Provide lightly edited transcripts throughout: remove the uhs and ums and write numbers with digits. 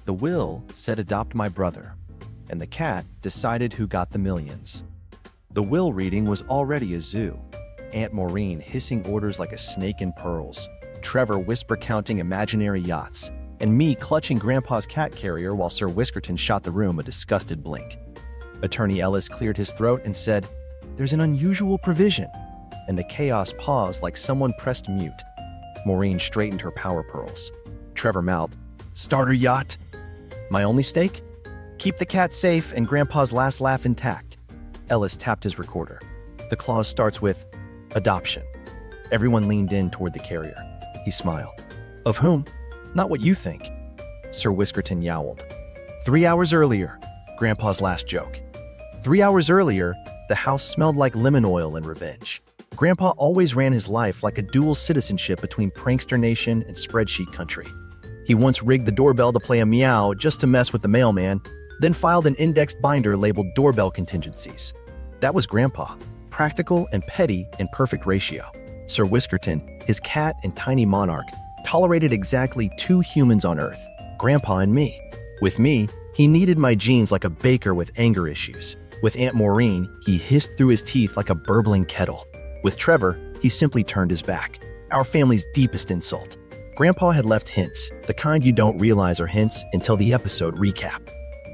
The will said adopt my brother, and the cat decided who got the millions. The will reading was already a zoo. Aunt Maureen hissing orders like a snake in pearls, Trevor whisper counting imaginary yachts, and me clutching Grandpa's cat carrier while Sir Whiskerton shot the room a disgusted blink. Attorney Ellis cleared his throat and said, "There's an unusual provision," and the chaos paused like someone pressed mute. Maureen straightened her power pearls. Trevor mouthed, "Starter yacht?" "My only stake? Keep the cat safe and Grandpa's last laugh intact." Ellis tapped his recorder. The clause starts with, "Adoption." Everyone leaned in toward the carrier. He smiled. "Of whom? Not what you think." Sir Whiskerton yowled. 3 hours earlier, Grandpa's last joke. 3 hours earlier, the house smelled like lemon oil and revenge. Grandpa always ran his life like a dual citizenship between prankster nation and spreadsheet country. He once rigged the doorbell to play a meow just to mess with the mailman, then filed an indexed binder labeled doorbell contingencies. That was Grandpa, practical and petty in perfect ratio. Sir Whiskerton, his cat and tiny monarch, tolerated exactly 2 humans on Earth, Grandpa and me. With me, he kneaded my jeans like a baker with anger issues. With Aunt Maureen, he hissed through his teeth like a burbling kettle. With Trevor, he simply turned his back. Our family's deepest insult. Grandpa had left hints, the kind you don't realize are hints until the episode recap.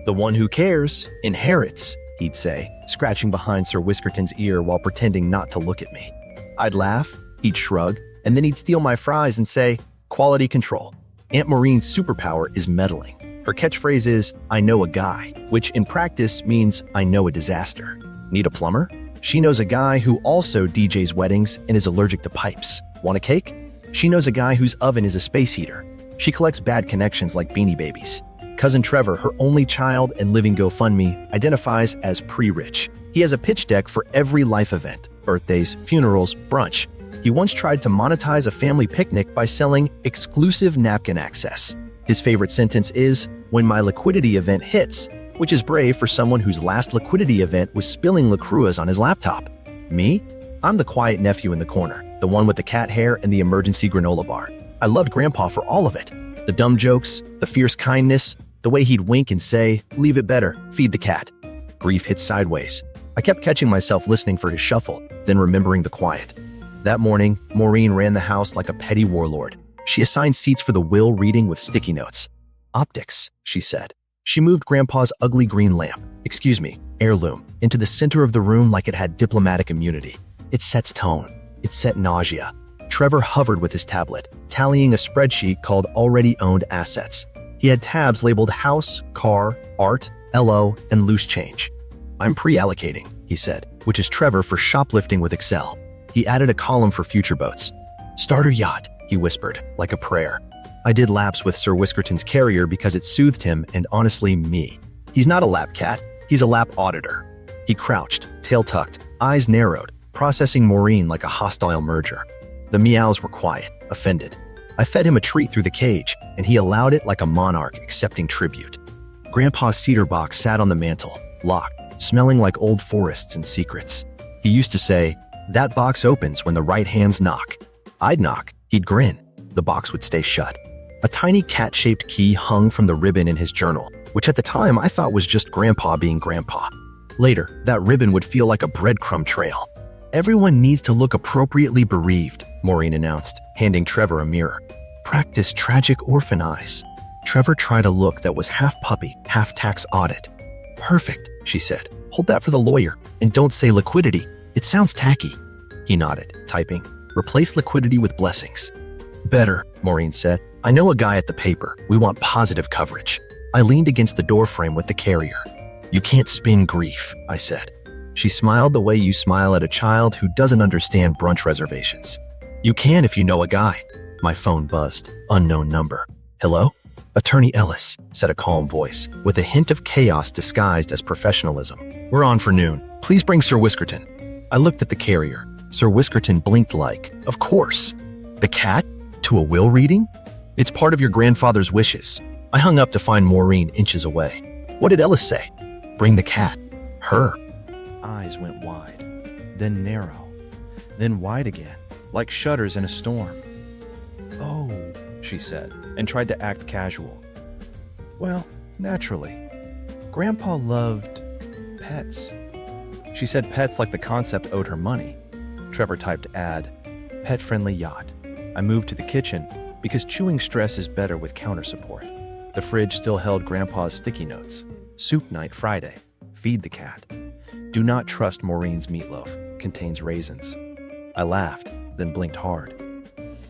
"The one who cares inherits," he'd say, scratching behind Sir Whiskerton's ear while pretending not to look at me. I'd laugh, he'd shrug, and then he'd steal my fries and say, "Quality control." Aunt Maureen's superpower is meddling. Her catchphrase is, "I know a guy," which in practice means I know a disaster. Need a plumber? She knows a guy who also DJs weddings and is allergic to pipes. Want a cake? She knows a guy whose oven is a space heater. She collects bad connections like Beanie Babies. Cousin Trevor, her only child and living GoFundMe, identifies as pre-rich. He has a pitch deck for every life event, birthdays, funerals, brunch. He once tried to monetize a family picnic by selling exclusive napkin access. His favorite sentence is, "When my liquidity event hits," which is brave for someone whose last liquidity event was spilling LaCruas on his laptop. Me? I'm the quiet nephew in the corner, the one with the cat hair and the emergency granola bar. I loved Grandpa for all of it. The dumb jokes, the fierce kindness, the way he'd wink and say, "Leave it better, feed the cat." Grief hit sideways. I kept catching myself listening for his shuffle, then remembering the quiet. That morning, Maureen ran the house like a petty warlord. She assigned seats for the will reading with sticky notes. "Optics," she said. She moved Grandpa's ugly green lamp, heirloom, into the center of the room like it had diplomatic immunity. It sets tone. It set nausea. Trevor hovered with his tablet, tallying a spreadsheet called Already Owned Assets. He had tabs labeled House, Car, Art, LO, and Loose Change. "I'm pre-allocating," he said, which is Trevor for shoplifting with Excel. He added a column for future boats. "Starter yacht," he whispered, like a prayer. I did laps with Sir Whiskerton's carrier because it soothed him and honestly me. He's not a lap cat, he's a lap auditor. He crouched, tail tucked, eyes narrowed, processing Maureen like a hostile merger. The meows were quiet, offended. I fed him a treat through the cage, and he allowed it like a monarch accepting tribute. Grandpa's cedar box sat on the mantel, locked, smelling like old forests and secrets. He used to say, "That box opens when the right hands knock." I'd knock, he'd grin. The box would stay shut. A tiny cat-shaped key hung from the ribbon in his journal, which at the time I thought was just Grandpa being Grandpa. Later, that ribbon would feel like a breadcrumb trail. "Everyone needs to look appropriately bereaved," Maureen announced, handing Trevor a mirror. "Practice tragic orphan eyes." Trevor tried a look that was half puppy, half tax audit. "Perfect," she said. "Hold that for the lawyer, and don't say liquidity. It sounds tacky." He nodded, typing. "Replace liquidity with blessings." "Better," Maureen said. "I know a guy at the paper. We want positive coverage." I leaned against the doorframe with the carrier. "You can't spin grief," I said. She smiled the way you smile at a child who doesn't understand brunch reservations. "You can if you know a guy." My phone buzzed. Unknown number. "Hello?" "Attorney Ellis," said a calm voice, with a hint of chaos disguised as professionalism. "We're on for noon. Please bring Sir Whiskerton." I looked at the carrier. Sir Whiskerton blinked like, "Of course." "The cat? To a will reading?" "It's part of your grandfather's wishes." I hung up to find Maureen inches away. "What did Ellis say?" "Bring the cat." "Her." Eyes went wide, then narrow, then wide again, like shutters in a storm. "Oh," she said, and tried to act casual. Well, naturally. Grandpa loved pets. She said pets like the concept owed her money. Trevor typed add, pet-friendly yacht. I moved to the kitchen because chewing stress is better with counter support. The fridge still held Grandpa's sticky notes. Soup night Friday. Feed the cat. Do not trust Maureen's meatloaf. Contains raisins. I laughed, then blinked hard.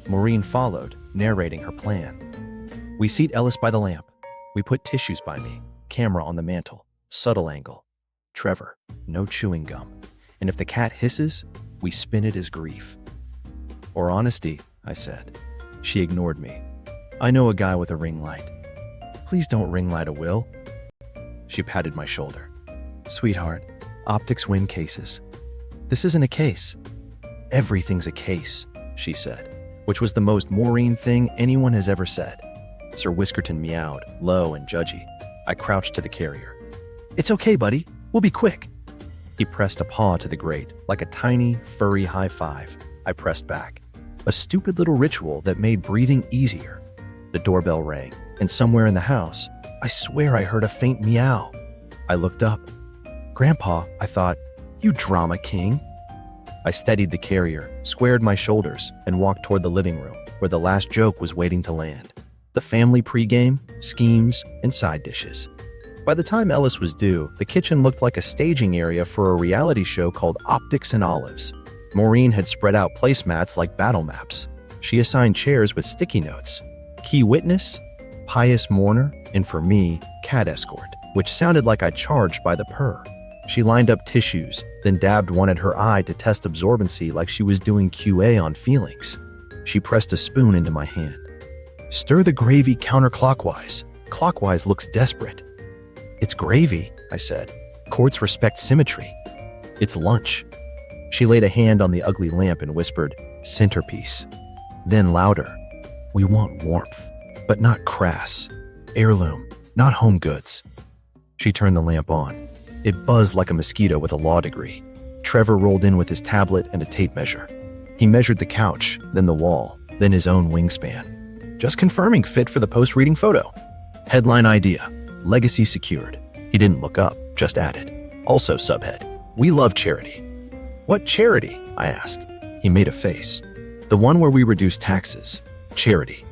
Maureen followed, narrating her plan. We seat Ellis by the lamp. We put tissues by me. Camera on the mantle. Subtle angle. Trevor, no chewing gum. And if the cat hisses, we spin it as grief. Or honesty, I said. She ignored me. I know a guy with a ring light. Please don't ring light a will. She patted my shoulder. Sweetheart, optics win cases. This isn't a case. Everything's a case, she said, which was the most Maureen thing anyone has ever said. Sir Whiskerton meowed, low and judgy. I crouched to the carrier. It's okay, buddy. We'll be quick. He pressed a paw to the grate, like a tiny, furry high five. I pressed back. A stupid little ritual that made breathing easier. The doorbell rang, and somewhere in the house, I swear I heard a faint meow. I looked up. Grandpa, I thought, you drama king. I steadied the carrier, squared my shoulders, and walked toward the living room, where the last joke was waiting to land. The family pregame, schemes, and side dishes. By the time Ellis was due, the kitchen looked like a staging area for a reality show called Optics and Olives. Maureen had spread out placemats like battle maps. She assigned chairs with sticky notes. Key witness, pious mourner, and for me, cat escort, which sounded like I charged by the purr. She lined up tissues, then dabbed one at her eye to test absorbency like she was doing QA on feelings. She pressed a spoon into my hand. Stir the gravy counterclockwise. Clockwise looks desperate. It's gravy, I said. Courts respect symmetry. It's lunch. She laid a hand on the ugly lamp and whispered, centerpiece. Then louder, we want warmth, but not crass. Heirloom, not home goods. She turned the lamp on. It buzzed like a mosquito with a law degree. Trevor rolled in with his tablet and a tape measure. He measured the couch, then the wall, then his own wingspan. Just confirming fit for the post-reading photo. Headline idea, legacy secured. He didn't look up, just added. Also subhead, we love charity. What charity? I asked. He made a face. The one where we reduce taxes. Charity.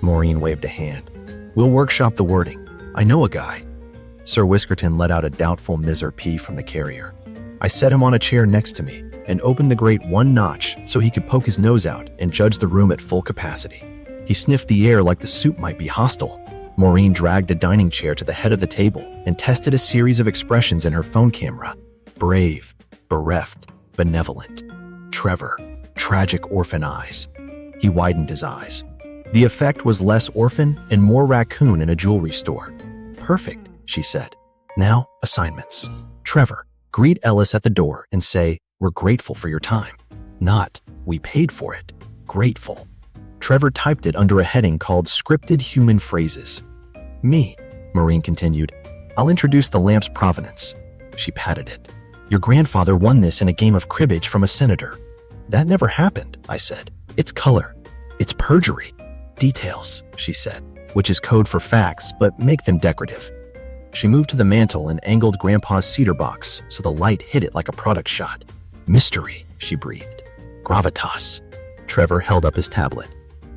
Maureen waved a hand. We'll workshop the wording. I know a guy. Sir Whiskerton let out a doubtful miser pee from the carrier. I set him on a chair next to me and opened the grate one notch so he could poke his nose out and judge the room at full capacity. He sniffed the air like the soup might be hostile. Maureen dragged a dining chair to the head of the table and tested a series of expressions in her phone camera. Brave, bereft, benevolent. Trevor, tragic orphan eyes. He widened his eyes. The effect was less orphan and more raccoon in a jewelry store. Perfect, she said. Now, assignments. Trevor, greet Ellis at the door and say, we're grateful for your time. Not, we paid for it. Grateful. Trevor typed it under a heading called Scripted Human Phrases. Me, Maureen continued. I'll introduce the lamp's provenance. She patted it. Your grandfather won this in a game of cribbage from a senator. That never happened, I said. It's color. It's perjury. Details, she said, which is code for facts, but make them decorative. She moved to the mantel and angled Grandpa's cedar box so the light hit it like a product shot. Mystery, she breathed. Gravitas. Trevor held up his tablet.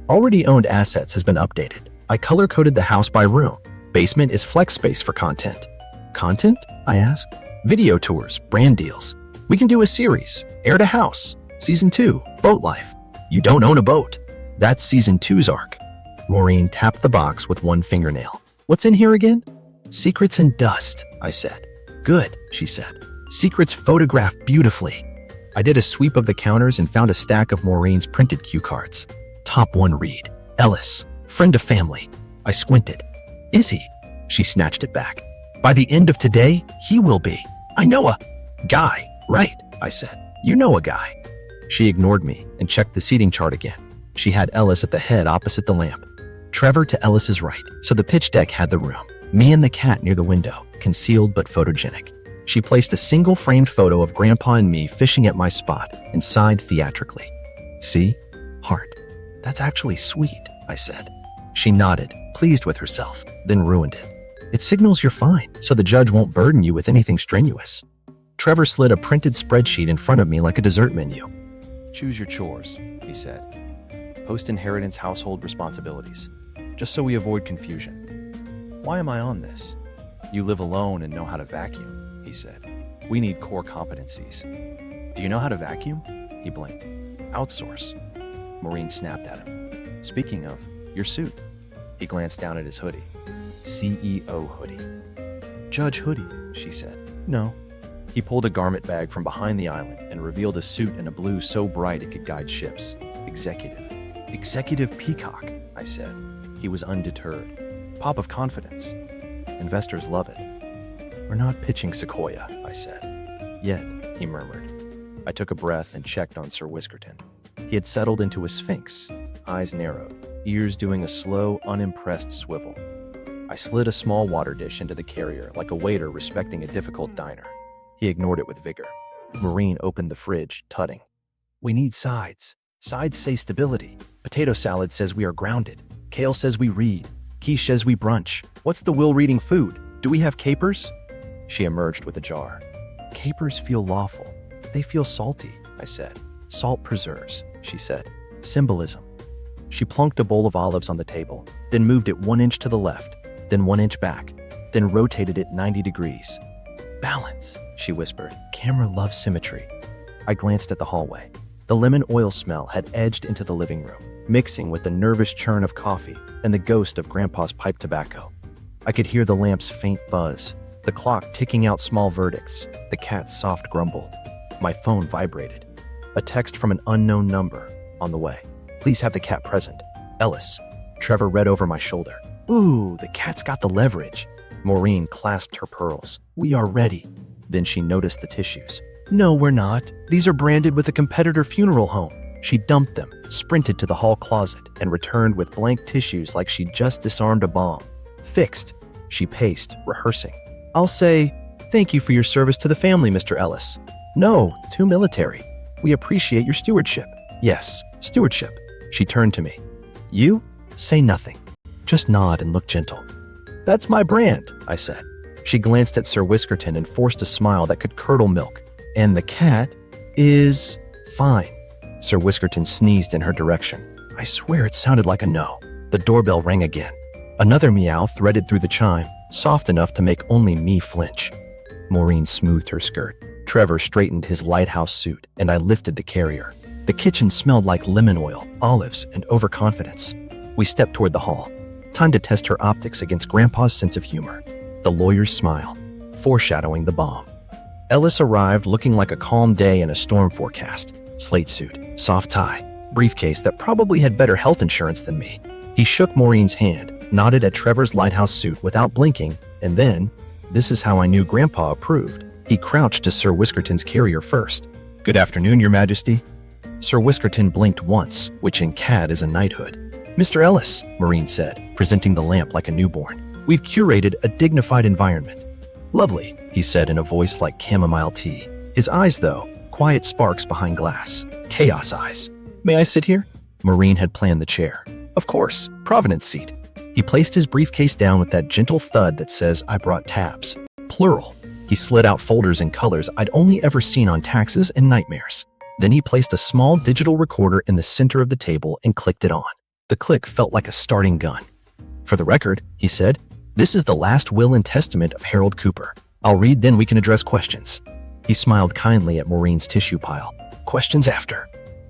Already owned assets has been updated. I color-coded the house by room. Basement is flex space for content. Content? I asked. Video tours, brand deals. We can do a series. Heir to House. Season 2, Boat Life. You don't own a boat. That's Season 2's arc. Maureen tapped the box with one fingernail. What's in here again? Secrets and dust, I said. Good, she said. Secrets photographed beautifully. I did a sweep of the counters and found a stack of Maureen's printed cue cards. Top one read. Ellis, friend of family. I squinted. Is he? She snatched it back. By the end of today, he will be. I know a guy, right? I said. You know a guy. She ignored me and checked the seating chart again. She had Ellis at the head opposite the lamp. Trevor to Ellis's right, so the pitch deck had the room. Me and the cat near the window, concealed but photogenic. She placed a single framed photo of Grandpa and me fishing at my spot and sighed theatrically. See? Heart. That's actually sweet, I said. She nodded, pleased with herself, then ruined it. It signals you're fine, so the judge won't burden you with anything strenuous. Trevor slid a printed spreadsheet in front of me like a dessert menu. Choose your chores, he said. Post-inheritance household responsibilities, just so we avoid confusion. Why am I on this? You live alone and know how to vacuum, he said. We need core competencies. Do you know how to vacuum? He blinked. Outsource. Maureen snapped at him. Speaking of, your suit. He glanced down at his hoodie. CEO hoodie. Judge hoodie, she said. No. He pulled a garment bag from behind the island and revealed a suit in a blue so bright it could guide ships. Executive. Executive peacock, I said. He was undeterred. Pop of confidence. Investors love it. We're not pitching Sequoia, I said. Yet, he murmured. I took a breath and checked on Sir Whiskerton. He had settled into a sphinx, eyes narrowed, ears doing a slow, unimpressed swivel. I slid a small water dish into the carrier like a waiter respecting a difficult diner. He ignored it with vigor. Maureen opened the fridge, tutting. We need sides. Sides say stability. Potato salad says we are grounded. Kale says we read. Quiche says we brunch. What's the will reading food? Do we have capers? She emerged with a jar. Capers feel lawful. They feel salty, I said. Salt preserves, she said. Symbolism. She plunked a bowl of olives on the table, then moved it 1 inch to the left, then 1 inch back, then rotated it 90 degrees. Balance, she whispered. Camera loves symmetry. I glanced at the hallway. The lemon oil smell had edged into the living room, mixing with the nervous churn of coffee and the ghost of Grandpa's pipe tobacco. I could hear the lamp's faint buzz, the clock ticking out small verdicts, the cat's soft grumble. My phone vibrated. A text from an unknown number, on the way. Please have the cat present. Ellis. Trevor read over my shoulder. Ooh, the cat's got the leverage. Maureen clasped her pearls. We are ready. Then she noticed the tissues. No, we're not. These are branded with a competitor funeral home. She dumped them, sprinted to the hall closet, and returned with blank tissues like she'd just disarmed a bomb. Fixed. She paced, rehearsing. I'll say, thank you for your service to the family, Mr. Ellis. No, too military. We appreciate your stewardship. Yes, stewardship. She turned to me. You? Say nothing. Just nod and look gentle. That's my brand, I said. She glanced at Sir Whiskerton and forced a smile that could curdle milk. And the cat is fine. Sir Whiskerton sneezed in her direction. I swear it sounded like a no. The doorbell rang again. Another meow threaded through the chime, soft enough to make only me flinch. Maureen smoothed her skirt. Trevor straightened his lighthouse suit, and I lifted the carrier. The kitchen smelled like lemon oil, olives, and overconfidence. We stepped toward the hall. Time to test her optics against Grandpa's sense of humor. The lawyer's smile, foreshadowing the bomb. Ellis arrived looking like a calm day in a storm forecast. Slate suit, soft tie, briefcase that probably had better health insurance than me. He shook Maureen's hand, nodded at Trevor's lighthouse suit without blinking, and then, this is how I knew Grandpa approved. He crouched to Sir Whiskerton's carrier first. Good afternoon, Your Majesty. Sir Whiskerton blinked once, which in Cad is a knighthood. Mr. Ellis, Maureen said, presenting the lamp like a newborn. We've curated a dignified environment. Lovely, he said in a voice like chamomile tea. His eyes, though, quiet sparks behind glass. Chaos eyes. May I sit here? Maureen had planned the chair. Of course, Providence seat. He placed his briefcase down with that gentle thud that says, I brought tabs. Plural. He slid out folders in colors I'd only ever seen on taxes and nightmares. Then he placed a small digital recorder in the center of the table and clicked it on. The click felt like a starting gun. For the record, he said, this is the last will and testament of Harold Cooper. I'll read, then we can address questions. He smiled kindly at Maureen's tissue pile. Questions after.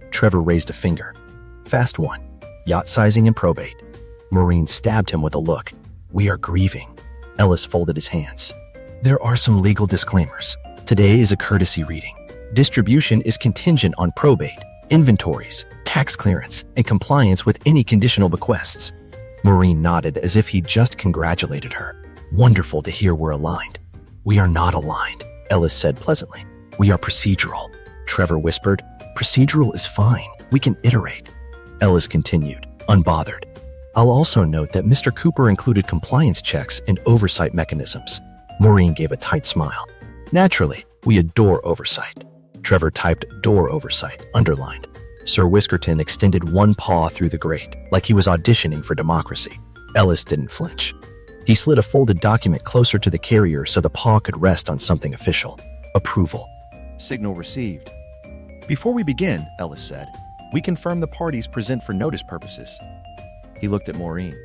Trevor raised a finger. Fast one. Yacht sizing and probate. Maureen stabbed him with a look. We are grieving. Ellis folded his hands. There are some legal disclaimers. Today is a courtesy reading. Distribution is contingent on probate, inventories, tax clearance, and compliance with any conditional bequests. Maureen nodded as if he'd just congratulated her. Wonderful to hear we're aligned. We are not aligned, Ellis said pleasantly. We are procedural. Trevor whispered. Procedural is fine. We can iterate. Ellis continued, unbothered. I'll also note that Mr. Cooper included compliance checks and oversight mechanisms. Maureen gave a tight smile. Naturally, we adore oversight. Trevor typed door oversight, underlined. Sir Whiskerton extended one paw through the grate, like he was auditioning for democracy. Ellis didn't flinch. He slid a folded document closer to the carrier so the paw could rest on something official. Approval. Signal received. Before we begin, Ellis said, we confirm the parties present for notice purposes. He looked at Maureen.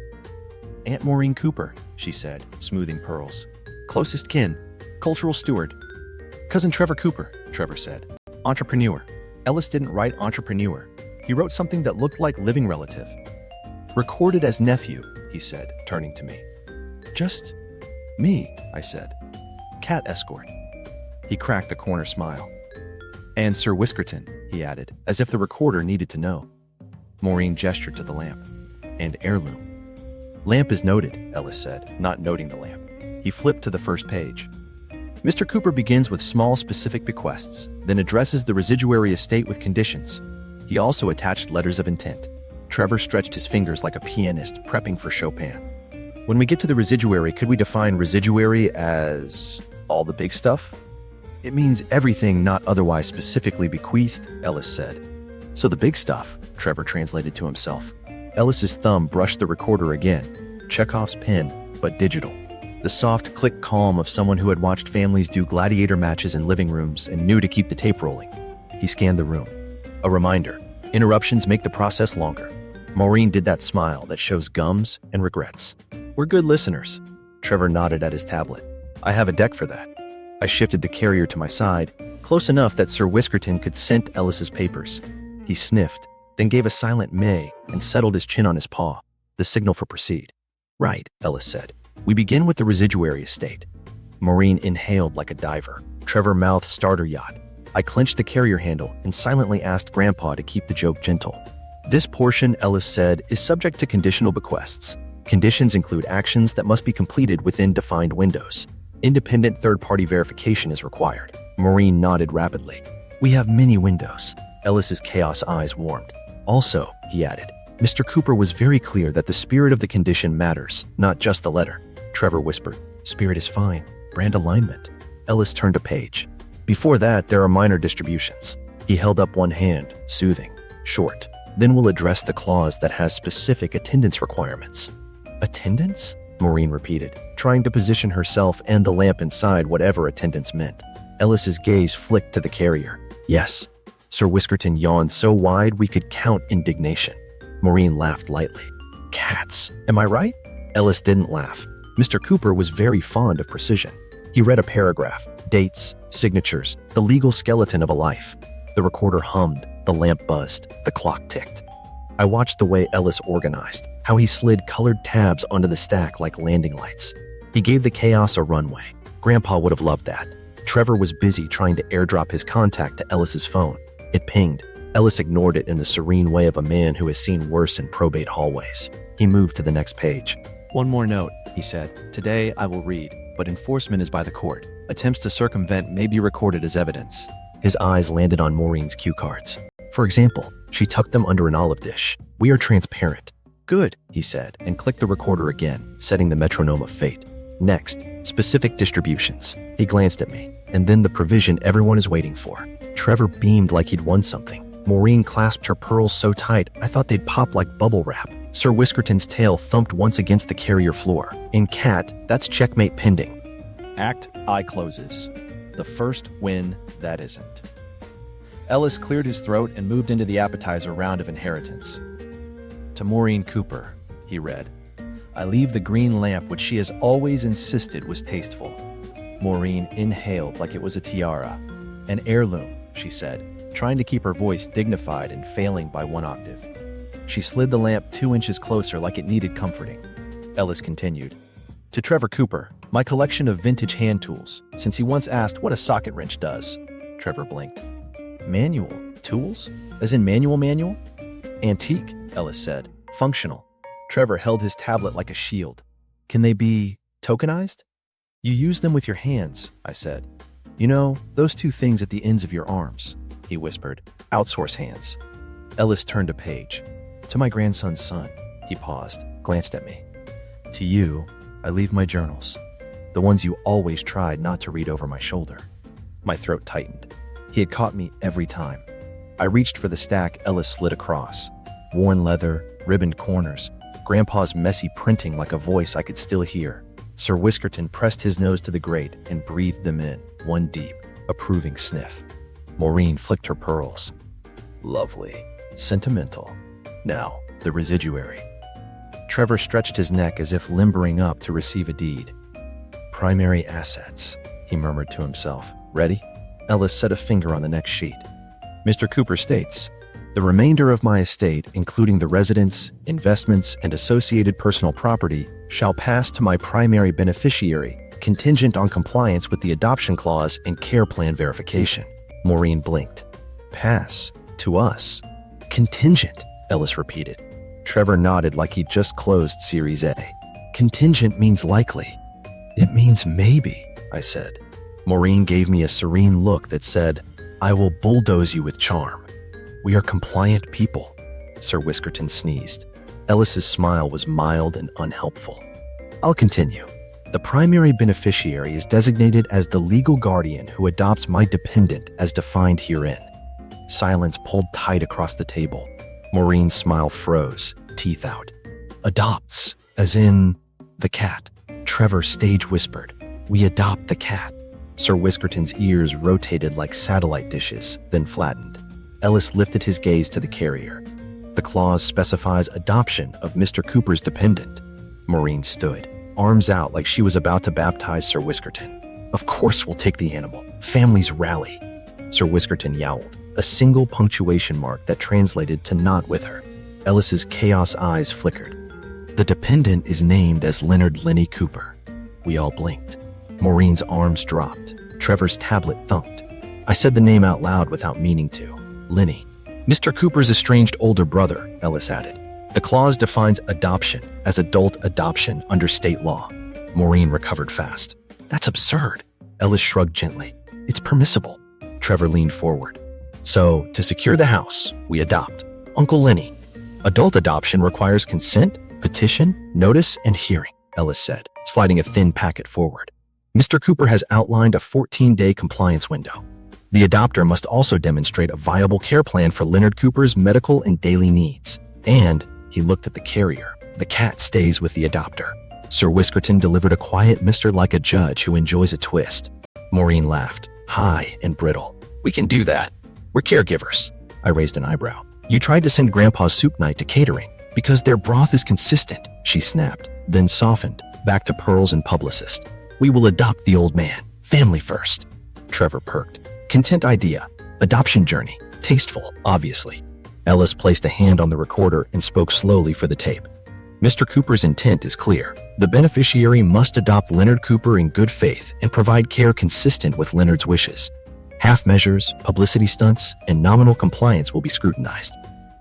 Aunt Maureen Cooper, she said, smoothing pearls. Closest kin, cultural steward. Cousin Trevor Cooper, Trevor said. Entrepreneur. Ellis didn't write entrepreneur. He wrote something that looked like living relative. Recorded as nephew, he said, turning to me. Just me, I said. Cat escort. He cracked a corner smile. And Sir Whiskerton, he added, as if the recorder needed to know. Maureen gestured to the lamp. And heirloom. Lamp is noted, Ellis said, not noting the lamp. He flipped to the first page. Mr. Cooper begins with small specific bequests, then addresses the residuary estate with conditions. He also attached letters of intent. Trevor stretched his fingers like a pianist prepping for Chopin. When we get to the residuary, could we define residuary as all the big stuff? It means everything not otherwise specifically bequeathed, Ellis said. So the big stuff, Trevor translated to himself. Ellis's thumb brushed the recorder again. Chekhov's pen, but digital. The soft click calm of someone who had watched families do gladiator matches in living rooms and knew to keep the tape rolling. He scanned the room. A reminder. Interruptions make the process longer. Maureen did that smile that shows gums and regrets. We're good listeners. Trevor nodded at his tablet. I have a deck for that. I shifted the carrier to my side, close enough that Sir Whiskerton could scent Ellis's papers. He sniffed, then gave a silent meh and settled his chin on his paw, the signal for proceed. Right, Ellis said. We begin with the residuary estate. Maureen inhaled like a diver. Trevor mouthed starter yacht. I clenched the carrier handle and silently asked Grandpa to keep the joke gentle. This portion, Ellis said, is subject to conditional bequests. Conditions include actions that must be completed within defined windows. Independent third-party verification is required. Maureen nodded rapidly. We have many windows. Ellis's chaos eyes warmed. Also, he added, Mr. Cooper was very clear that the spirit of the condition matters, not just the letter. Trevor whispered, Spirit is fine. Brand alignment. Ellis turned a page. Before that, there are minor distributions. He held up one hand, soothing, short. Then we'll address the clause that has specific attendance requirements. Attendance? Maureen repeated, trying to position herself and the lamp inside whatever attendance meant. Ellis's gaze flicked to the carrier. Yes. Sir Whiskerton yawned so wide we could count indignation. Maureen laughed lightly. Cats, am I right? Ellis didn't laugh. Mr. Cooper was very fond of precision. He read a paragraph, dates, signatures, the legal skeleton of a life. The recorder hummed, the lamp buzzed, the clock ticked. I watched the way Ellis organized, how he slid colored tabs onto the stack like landing lights. He gave the chaos a runway. Grandpa would have loved that. Trevor was busy trying to airdrop his contact to Ellis's phone. It pinged. Ellis ignored it in the serene way of a man who has seen worse in probate hallways. He moved to the next page. One more note, he said. Today I will read, but enforcement is by the court. Attempts to circumvent may be recorded as evidence. His eyes landed on Maureen's cue cards. For example, she tucked them under an olive dish. We are transparent. Good, he said, and clicked the recorder again, setting the metronome of fate. Next, specific distributions. He glanced at me, and then the provision everyone is waiting for. Trevor beamed like he'd won something. Maureen clasped her pearls so tight, I thought they'd pop like bubble wrap. Sir Whiskerton's tail thumped once against the carrier floor. In cat, that's checkmate pending. Act I closes. The first win that isn't. Ellis cleared his throat and moved into the appetizer round of inheritance. To Maureen Cooper, he read, I leave the green lamp which she has always insisted was tasteful. Maureen inhaled like it was a tiara. An heirloom, she said, trying to keep her voice dignified and failing by one octave. She slid the lamp 2 inches closer like it needed comforting. Ellis continued. To Trevor Cooper, my collection of vintage hand tools, since he once asked what a socket wrench does. Trevor blinked. Manual tools? As in manual? Antique, Ellis said. Functional. Trevor held his tablet like a shield. Can they be tokenized? You use them with your hands, I said. You know, those two things at the ends of your arms, he whispered. Outsource hands. Ellis turned a page. To my grandson's son. He paused, glanced at me. To you, I leave my journals. The ones you always tried not to read over my shoulder. My throat tightened. He had caught me every time. I reached for the stack Ellis slid across. Worn leather, ribboned corners, Grandpa's messy printing like a voice I could still hear. Sir Whiskerton pressed his nose to the grate and breathed them in, one deep, approving sniff. Maureen flicked her pearls. Lovely. Sentimental. Now, the residuary. Trevor stretched his neck as if limbering up to receive a deed. Primary assets, he murmured to himself. Ready? Ellis set a finger on the next sheet. Mr. Cooper states, the remainder of my estate, including the residence, investments, and associated personal property, shall pass to my primary beneficiary, contingent on compliance with the adoption clause and care plan verification. Maureen blinked. Pass. To us. Contingent, Ellis repeated. Trevor nodded like he'd just closed Series A. Contingent means likely. It means maybe, I said. Maureen gave me a serene look that said, I will bulldoze you with charm. We are compliant people. Sir Whiskerton sneezed. Ellis's smile was mild and unhelpful. I'll continue. The primary beneficiary is designated as the legal guardian who adopts my dependent as defined herein. Silence pulled tight across the table. Maureen's smile froze, teeth out. Adopts, as in the cat. Trevor stage whispered, we adopt the cat. Sir Whiskerton's ears rotated like satellite dishes, then flattened. Ellis lifted his gaze to the carrier. The clause specifies adoption of Mr. Cooper's dependent. Maureen stood, arms out like she was about to baptize Sir Whiskerton. Of course we'll take the animal. Families rally. Sir Whiskerton yowled, a single punctuation mark that translated to not with her. Ellis's chaos eyes flickered. The dependent is named as Leonard Lenny Cooper. We all blinked. Maureen's arms dropped. Trevor's tablet thumped. I said the name out loud without meaning to. Lenny. Mr. Cooper's estranged older brother, Ellis added. The clause defines adoption as adult adoption under state law. Maureen recovered fast. That's absurd. Ellis shrugged gently. It's permissible. Trevor leaned forward. So, to secure the house, we adopt. Uncle Lenny. Adult adoption requires consent, petition, notice, and hearing, Ellis said, sliding a thin packet forward. Mr. Cooper has outlined a 14-day compliance window. The adopter must also demonstrate a viable care plan for Leonard Cooper's medical and daily needs. And, he looked at the carrier, the cat stays with the adopter. Sir Whiskerton delivered a quiet Mr. like a judge who enjoys a twist. Maureen laughed, high and brittle. We can do that. We're caregivers. I raised an eyebrow. You tried to send Grandpa's soup night to catering because their broth is consistent, she snapped, then softened, back to pearls and publicist. We will adopt the old man. Family first. Trevor perked. Content idea. Adoption journey. Tasteful, obviously. Ellis placed a hand on the recorder and spoke slowly for the tape. Mr. Cooper's intent is clear. The beneficiary must adopt Leonard Cooper in good faith and provide care consistent with Leonard's wishes. Half measures, publicity stunts, and nominal compliance will be scrutinized.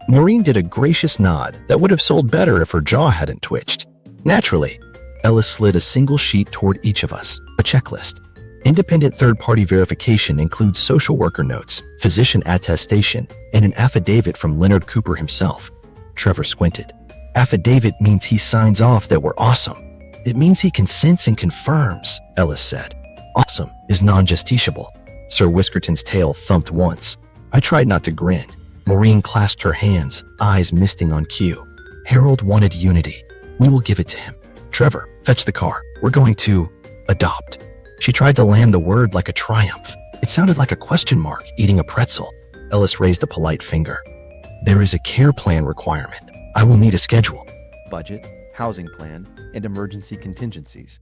Maureen did a gracious nod that would have sold better if her jaw hadn't twitched. Naturally, Ellis slid a single sheet toward each of us, a checklist. Independent third-party verification includes social worker notes, physician attestation, and an affidavit from Leonard Cooper himself. Trevor squinted. Affidavit means he signs off that we're awesome. It means he consents and confirms, Ellis said. Awesome is non-justiciable. Sir Whiskerton's tail thumped once. I tried not to grin. Maureen clasped her hands, eyes misting on cue. Harold wanted unity. We will give it to him. Trevor, fetch the car. We're going to adopt. She tried to land the word like a triumph. It sounded like a question mark eating a pretzel. Ellis raised a polite finger. There is a care plan requirement. I will need a schedule. Budget, housing plan, and emergency contingencies.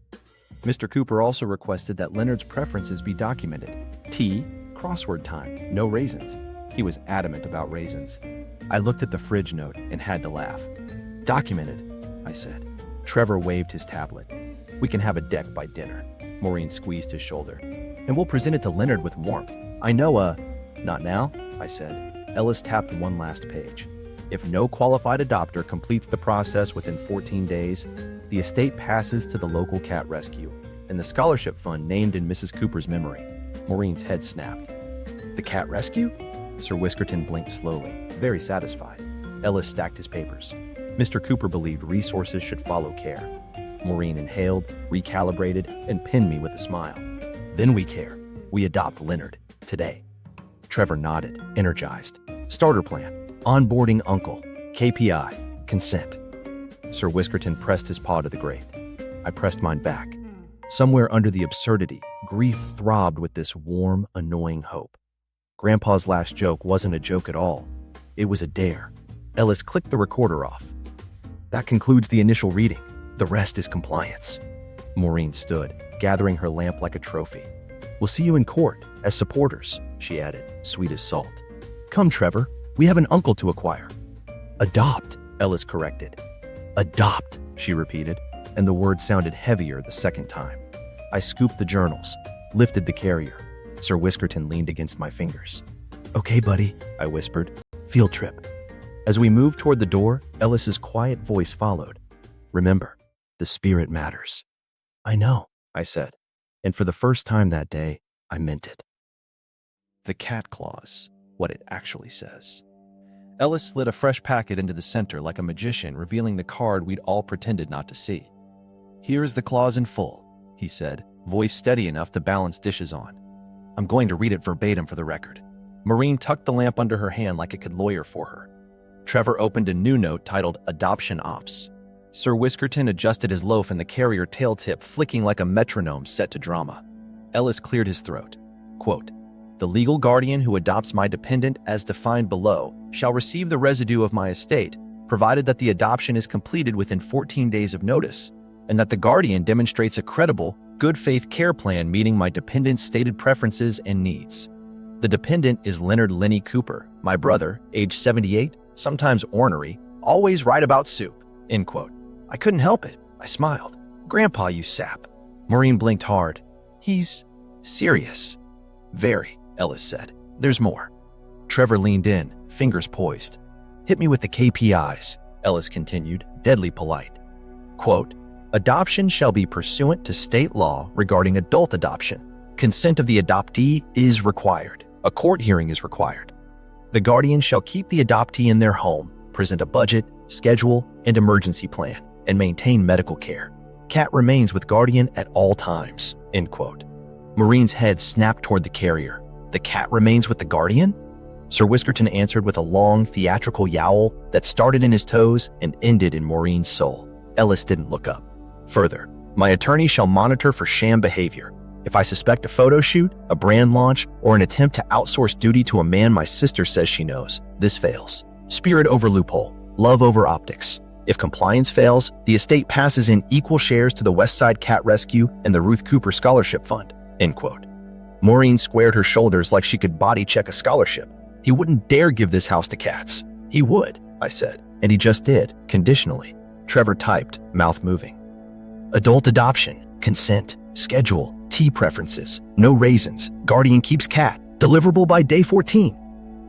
Mr. Cooper also requested that Leonard's preferences be documented. Tea, crossword time, no raisins. He was adamant about raisins. I looked at the fridge note and had to laugh. Documented, I said. Trevor waved his tablet. We can have a deck by dinner. Maureen squeezed his shoulder. And we'll present it to Leonard with warmth. I know not now, I said. Ellis tapped one last page. If no qualified adopter completes the process within 14 days, the estate passes to the local cat rescue and the scholarship fund named in Mrs. Cooper's memory. Maureen's head snapped. The cat rescue? Sir Whiskerton blinked slowly, very satisfied. Ellis stacked his papers. Mr. Cooper believed resources should follow care. Maureen inhaled, recalibrated, and pinned me with a smile. Then we care. We adopt Leonard. Today. Trevor nodded, energized. Starter plan. Onboarding uncle. KPI. Consent. Sir Whiskerton pressed his paw to the grate. I pressed mine back. Somewhere under the absurdity, grief throbbed with this warm, annoying hope. Grandpa's last joke wasn't a joke at all. It was a dare. Ellis clicked the recorder off. That concludes the initial reading. The rest is compliance. Maureen stood, gathering her lamp like a trophy. We'll see you in court, as supporters, she added, sweet as salt. Come, Trevor, we have an uncle to acquire. Adopt, Ellis corrected. Adopt, she repeated, and the word sounded heavier the second time. I scooped the journals, lifted the carrier. Sir Whiskerton leaned against my fingers. Okay, buddy, I whispered. Field trip. As we moved toward the door, Ellis's quiet voice followed. Remember, the spirit matters. I know, I said, and for the first time that day, I meant it. The cat clause, what it actually says. Ellis slid a fresh packet into the center like a magician, revealing the card we'd all pretended not to see. Here is the clause in full, he said, voice steady enough to balance dishes on. I'm going to read it verbatim for the record. Maureen tucked the lamp under her hand like it could lawyer for her. Trevor opened a new note titled Adoption Ops. Sir Whiskerton adjusted his loaf and the carrier tail tip flicking like a metronome set to drama. Ellis cleared his throat. Quote, the legal guardian who adopts my dependent as defined below shall receive the residue of my estate, provided that the adoption is completed within 14 days of notice, and that the guardian demonstrates a credible, good faith care plan meeting my dependent's stated preferences and needs. The dependent is Leonard Lenny Cooper, my brother, age 78, sometimes ornery, always right about soup, end quote. I couldn't help it. I smiled. Grandpa, you sap. Maureen blinked hard. He's serious. Very, Ellis said. There's more. Trevor leaned in, fingers poised. Hit me with the KPIs, Ellis continued, deadly polite. Quote, adoption shall be pursuant to state law regarding adult adoption. Consent of the adoptee is required. A court hearing is required. The guardian shall keep the adoptee in their home, present a budget, schedule, and emergency plan, and maintain medical care. Cat remains with guardian at all times, end quote. Maureen's head snapped toward the carrier. The cat remains with the guardian? Sir Whiskerton answered with a long, theatrical yowl that started in his toes and ended in Maureen's soul. Ellis didn't look up. Further, my attorney shall monitor for sham behavior. If I suspect a photo shoot, a brand launch, or an attempt to outsource duty to a man my sister says she knows, this fails. Spirit over loophole, love over optics. If compliance fails, the estate passes in equal shares to the West Side Cat Rescue and the Ruth Cooper Scholarship Fund, end quote. Maureen squared her shoulders like she could body check a scholarship. He wouldn't dare give this house to cats. He would, I said, and he just did, conditionally. Trevor typed, mouth moving. Adult adoption, consent, schedule, tea preferences, no raisins, guardian keeps cat, deliverable by day 14.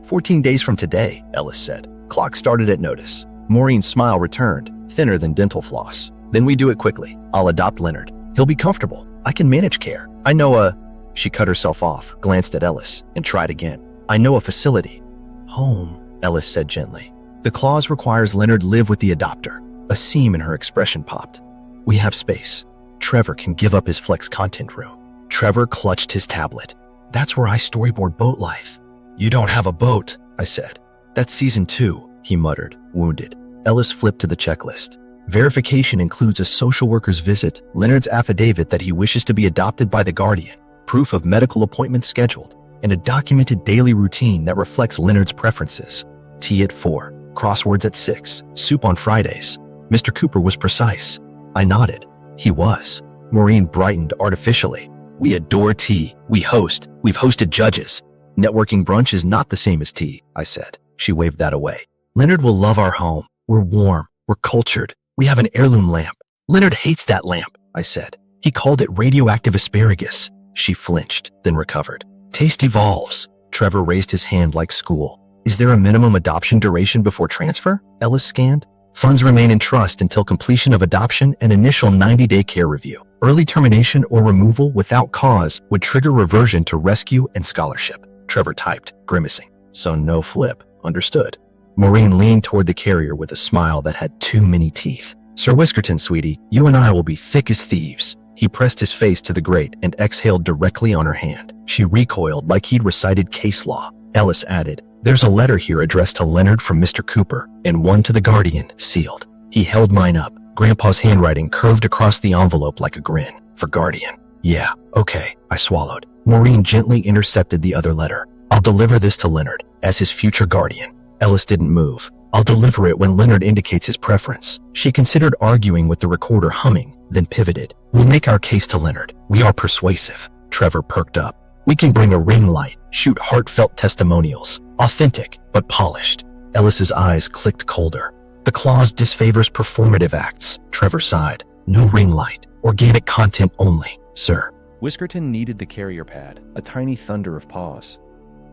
14 days from today, Ellis said. Clock started at notice. Maureen's smile returned, thinner than dental floss. Then we do it quickly. I'll adopt Leonard. He'll be comfortable. I can manage care. I know a... She cut herself off, glanced at Ellis, and tried again. I know a facility. Home, Ellis said gently. The clause requires Leonard live with the adopter. A seam in her expression popped. We have space. Trevor can give up his flex content room. Trevor clutched his tablet. That's where I storyboard boat life. You don't have a boat, I said. That's season 2, he muttered, wounded. Ellis flipped to the checklist. Verification includes a social worker's visit, Leonard's affidavit that he wishes to be adopted by the guardian, proof of medical appointments scheduled, and a documented daily routine that reflects Leonard's preferences. Tea at 4, crosswords at 6, soup on Fridays. Mr. Cooper was precise. I nodded. He was. Maureen brightened artificially. We adore tea. We host. We've hosted judges. Networking brunch is not the same as tea, I said. She waved that away. Leonard will love our home. We're warm. We're cultured. We have an heirloom lamp. Leonard hates that lamp, I said. He called it radioactive asparagus. She flinched, then recovered. Taste evolves. Trevor raised his hand like school. Is there a minimum adoption duration before transfer? Ellis scanned. Funds remain in trust until completion of adoption and initial 90-day care review. Early termination or removal without cause would trigger reversion to rescue and scholarship. Trevor typed, grimacing. So no flip. Understood. Maureen leaned toward the carrier with a smile that had too many teeth. Sir Whiskerton, sweetie, you and I will be thick as thieves. He pressed his face to the grate and exhaled directly on her hand. She recoiled like he'd recited case law. Ellis added, there's a letter here addressed to Leonard from Mr. Cooper, and one to the guardian, sealed. He held mine up. Grandpa's handwriting curved across the envelope like a grin. For guardian. Yeah, okay, I swallowed. Maureen gently intercepted the other letter. I'll deliver this to Leonard as his future guardian. Ellis didn't move. I'll deliver it when Leonard indicates his preference. She considered arguing with the recorder humming, then pivoted. We'll make our case to Leonard. We are persuasive. Trevor perked up. We can bring a ring light, shoot heartfelt testimonials. Authentic, but polished. Ellis's eyes clicked colder. The clause disfavors performative acts. Trevor sighed. No ring light. Organic content only, sir. Whiskerton kneaded the carrier pad, a tiny thunder of pause.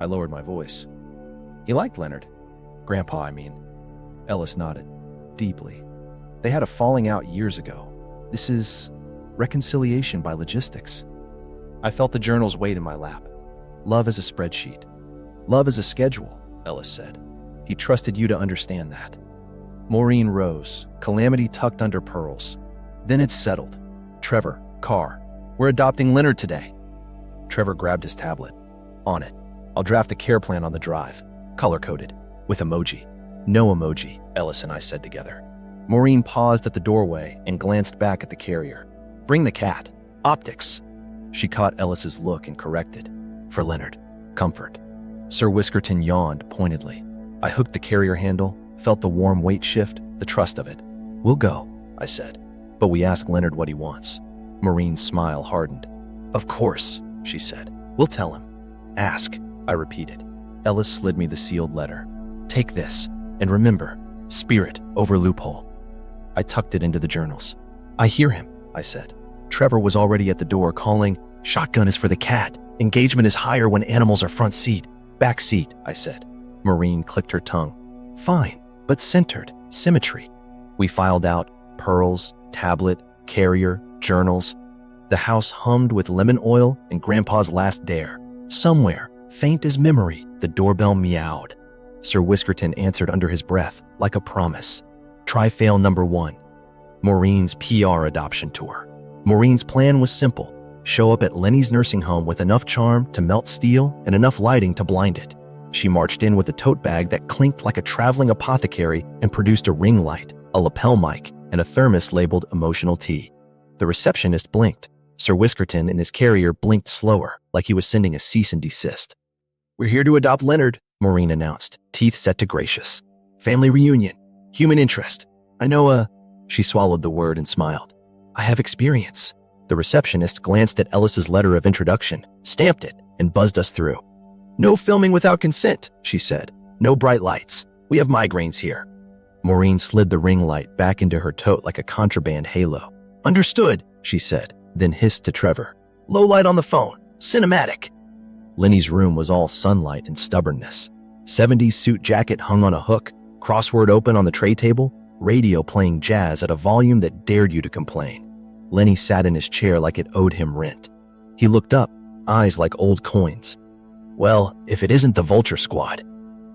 I lowered my voice. He liked Leonard. Grandpa, I mean. Ellis nodded. Deeply. They had a falling out years ago. This is reconciliation by logistics. I felt the journal's weight in my lap. Love is a spreadsheet. Love is a schedule, Ellis said. He trusted you to understand that. Maureen rose, calamity tucked under pearls. Then it's settled. Trevor, car. We're adopting Leonard today. Trevor grabbed his tablet. On it. I'll draft a care plan on the drive. Color-coded. With emoji. No emoji, Ellis and I said together. Maureen paused at the doorway and glanced back at the carrier. Bring the cat. Optics. She caught Ellis's look and corrected. For Leonard. Comfort. Sir Whiskerton yawned pointedly. I hooked the carrier handle, felt the warm weight shift, the trust of it. We'll go, I said. But we ask Leonard what he wants. Maureen's smile hardened. Of course, she said. We'll tell him. Ask, I repeated. Ellis slid me the sealed letter. Take this, and remember, spirit over loophole. I tucked it into the journals. I hear him, I said. Trevor was already at the door calling, shotgun is for the cat. Engagement is higher when animals are front seat. Back seat, I said. Maureen clicked her tongue. Fine, but centered, symmetry. We filed out pearls, tablet, carrier, journals. The house hummed with lemon oil and Grandpa's last dare. Somewhere, faint as memory, the doorbell meowed. Sir Whiskerton answered under his breath, like a promise. Try-fail number 1. Maureen's PR adoption tour. Maureen's plan was simple. Show up at Lenny's nursing home with enough charm to melt steel and enough lighting to blind it. She marched in with a tote bag that clinked like a traveling apothecary and produced a ring light, a lapel mic, and a thermos labeled emotional tea. The receptionist blinked. Sir Whiskerton in his carrier blinked slower, like he was sending a cease and desist. We're here to adopt Leonard, Maureen announced, teeth set to gracious. Family reunion. Human interest. I know, She swallowed the word and smiled. I have experience. The receptionist glanced at Ellis's letter of introduction, stamped it, and buzzed us through. No filming without consent, she said. No bright lights. We have migraines here. Maureen slid the ring light back into her tote like a contraband halo. Understood, she said, then hissed to Trevor. Low light on the phone. Cinematic. Lenny's room was all sunlight and stubbornness. 70s suit jacket hung on a hook, crossword open on the tray table, radio playing jazz at a volume that dared you to complain. Lenny sat in his chair like it owed him rent. He looked up, eyes like old coins. Well, if it isn't the Vulture Squad.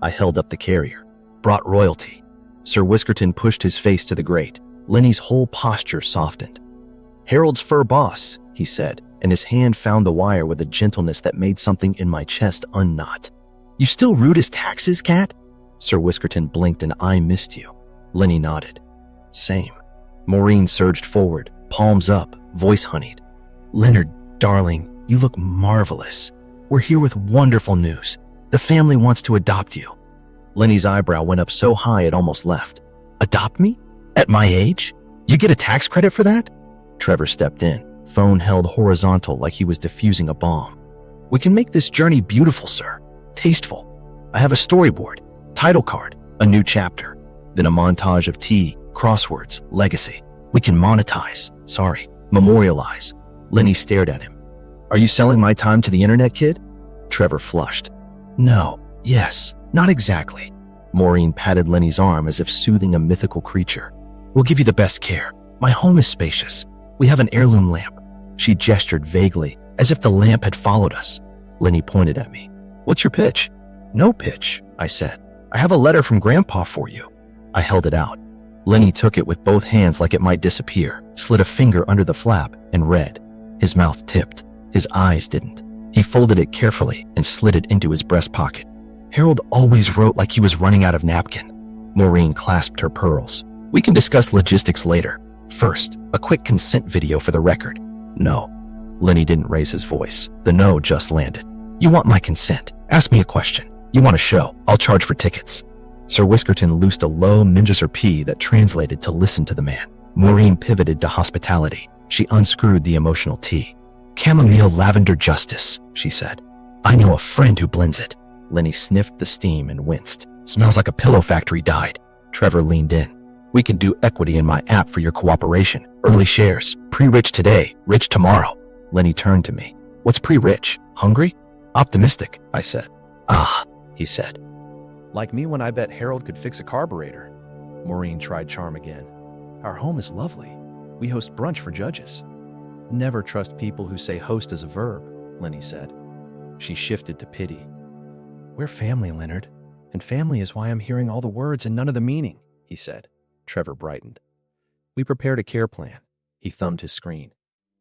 I held up the carrier. Brought royalty. Sir Whiskerton pushed his face to the grate. Lenny's whole posture softened. Harold's fur boss, he said, and his hand found the wire with a gentleness that made something in my chest unknot. You still rude as taxes, cat? Sir Whiskerton blinked and I missed you. Lenny nodded. Same. Maureen surged forward, palms up, voice honeyed. Leonard, darling, you look marvelous. We're here with wonderful news. The family wants to adopt you. Lenny's eyebrow went up so high it almost left. Adopt me? At my age? You get a tax credit for that? Trevor stepped in, phone held horizontal like he was defusing a bomb. We can make this journey beautiful, sir. Tasteful. I have a storyboard, title card, a new chapter, then a montage of tea, crosswords, legacy. We can memorialize. Lenny stared at him. Are you selling my time to the internet, kid? Trevor flushed. No, yes, not exactly. Maureen patted Lenny's arm as if soothing a mythical creature. We'll give you the best care. My home is spacious. We have an heirloom lamp. She gestured vaguely, as if the lamp had followed us. Lenny pointed at me. What's your pitch? No pitch, I said. I have a letter from Grandpa for you. I held it out. Lenny took it with both hands like it might disappear, slid a finger under the flap, and read. His mouth tipped. His eyes didn't. He folded it carefully and slid it into his breast pocket. Harold always wrote like he was running out of napkin. Maureen clasped her pearls. We can discuss logistics later. First, a quick consent video for the record. No. Lenny didn't raise his voice. The no just landed. You want my consent? Ask me a question. You want a show? I'll charge for tickets. Sir Whiskerton loosed a low Mingesser P that translated to listen to the man. Maureen pivoted to hospitality. She unscrewed the emotional T. Chamomile lavender justice, she said. I know a friend who blends it. Lenny sniffed the steam and winced. Smells like a pillow factory died. Trevor leaned in. We can do equity in my app for your cooperation. Early shares. Pre-rich today, rich tomorrow. Lenny turned to me. What's pre-rich? Hungry? Optimistic, I said. Ah, he said. Like me when I bet Harold could fix a carburetor. Maureen tried charm again. Our home is lovely. We host brunch for judges. Never trust people who say host as a verb, Lenny said. She shifted to pity. We're family, Leonard. And family is why I'm hearing all the words and none of the meaning, he said. Trevor brightened. We prepared a care plan. He thumbed his screen.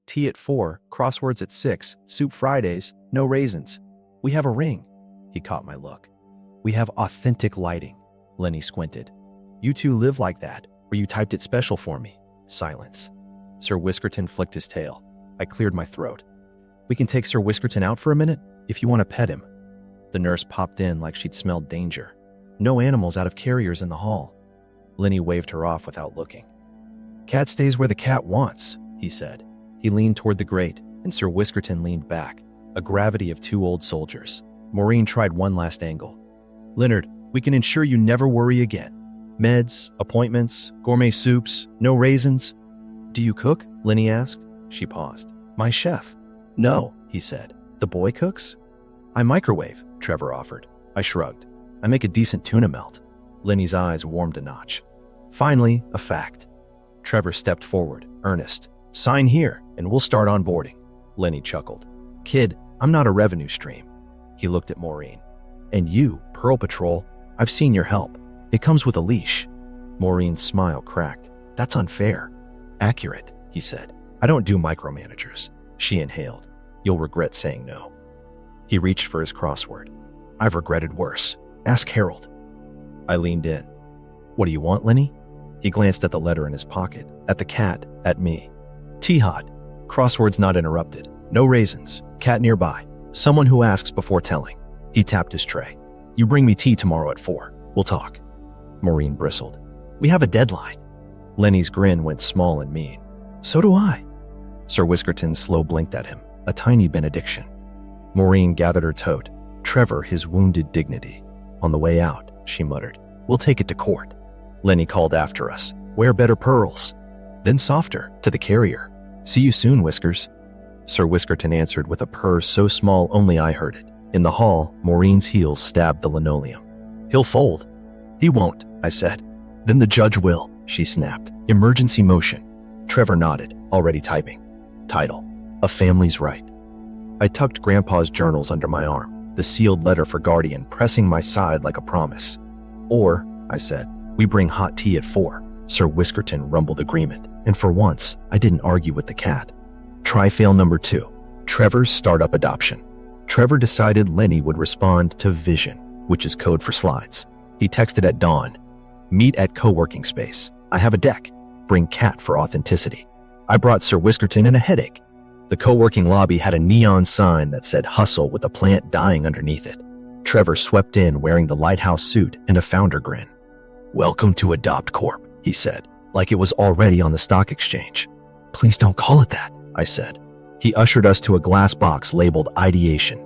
Tea at 4, crosswords at 6, soup Fridays, no raisins. We have a ring. He caught my look. We have authentic lighting. Lenny squinted. You two live like that, or you typed it special for me. Silence. Sir Whiskerton flicked his tail. I cleared my throat. We can take Sir Whiskerton out for a minute, if you want to pet him. The nurse popped in like she'd smelled danger. No animals out of carriers in the hall. Lenny waved her off without looking. Cat stays where the cat wants, he said. He leaned toward the grate, and Sir Whiskerton leaned back, a gravity of two old soldiers. Maureen tried one last angle. Leonard, we can ensure you never worry again. Meds, appointments, gourmet soups, no raisins. Do you cook? Lenny asked. She paused. My chef. No, he said. The boy cooks? I microwave, Trevor offered. I shrugged. I make a decent tuna melt. Lenny's eyes warmed a notch. Finally, a fact. Trevor stepped forward, earnest. Sign here, and we'll start onboarding. Lenny chuckled. Kid, I'm not a revenue stream. He looked at Maureen. And you, Pearl Patrol, I've seen your help. It comes with a leash. Maureen's smile cracked. That's unfair. Accurate, he said. I don't do micromanagers. She inhaled. You'll regret saying no. He reached for his crossword. I've regretted worse. Ask Harold. I leaned in. What do you want, Lenny? He glanced at the letter in his pocket, at the cat, at me. T-Hot. Crosswords not interrupted. No raisins. Cat nearby. Someone who asks before telling. He tapped his tray. You bring me tea tomorrow at 4. We'll talk. Maureen bristled. We have a deadline. Lenny's grin went small and mean. So do I. Sir Whiskerton slow blinked at him, a tiny benediction. Maureen gathered her tote. Trevor his wounded dignity. On the way out, she muttered, We'll take it to court. Lenny called after us. Wear better pearls. Then softer, to the carrier. See you soon, Whiskers. Sir Whiskerton answered with a purr so small only I heard it. In the hall, Maureen's heels stabbed the linoleum. He'll fold. He won't, I said. Then the judge will, she snapped. Emergency motion. Trevor nodded, already typing. Title, A Family's Right. I tucked Grandpa's journals under my arm, the sealed letter for Guardian pressing my side like a promise. Or, I said, we bring hot tea at 4. Sir Whiskerton rumbled agreement, and for once, I didn't argue with the cat. Try-fail number 2, Trevor's startup adoption. Trevor decided Lenny would respond to Vision, which is code for slides. He texted at dawn, meet at co-working space. I have a deck. Bring cat for authenticity. I brought Sir Whiskerton in a headache. The co-working lobby had a neon sign that said hustle with a plant dying underneath it. Trevor swept in wearing the lighthouse suit and a founder grin. Welcome to Adopt Corp, he said, like it was already on the stock exchange. Please don't call it that, I said. He ushered us to a glass box labeled Ideation.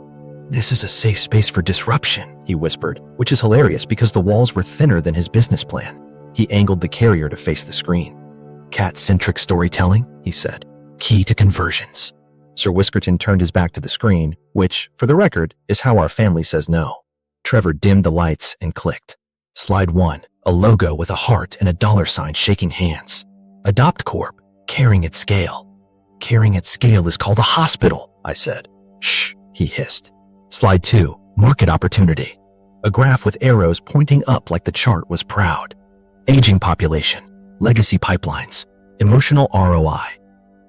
This is a safe space for disruption, he whispered, which is hilarious because the walls were thinner than his business plan. He angled the carrier to face the screen. Cat-centric storytelling, he said. Key to conversions. Sir Whiskerton turned his back to the screen, which, for the record, is how our family says no. Trevor dimmed the lights and clicked. Slide 1, a logo with a heart and a $ shaking hands. Adopt Corp, caring at scale. Caring at scale is called a hospital, I said. Shh, he hissed. Slide 2, market opportunity. A graph with arrows pointing up like the chart was proud. Aging population, legacy pipelines, emotional ROI.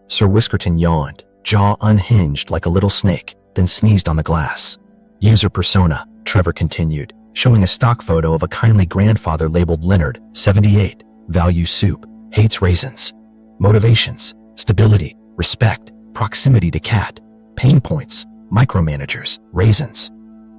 Sir Whiskerton yawned, jaw unhinged like a little snake, then sneezed on the glass. User persona, Trevor continued, showing a stock photo of a kindly grandfather labeled Leonard, 78, value soup, hates raisins. Motivations, stability, respect, Proximity to cat. Pain points. Micromanagers. Raisins.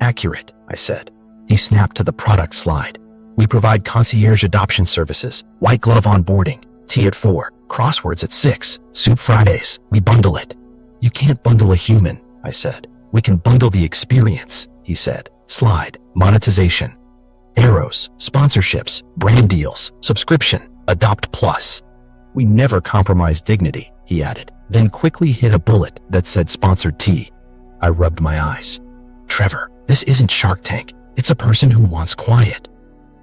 Accurate, I said. He snapped to the product slide. We provide concierge adoption services, white glove onboarding, tea at 4, crosswords at 6, soup Fridays. We bundle it. You can't bundle a human, I said. We can bundle the experience, he said. Slide, monetization, arrows, sponsorships, brand deals, subscription, adopt plus. We never compromise dignity, he added, then quickly hit a bullet that said sponsored tea. I rubbed my eyes. Trevor, this isn't Shark Tank. It's a person who wants quiet.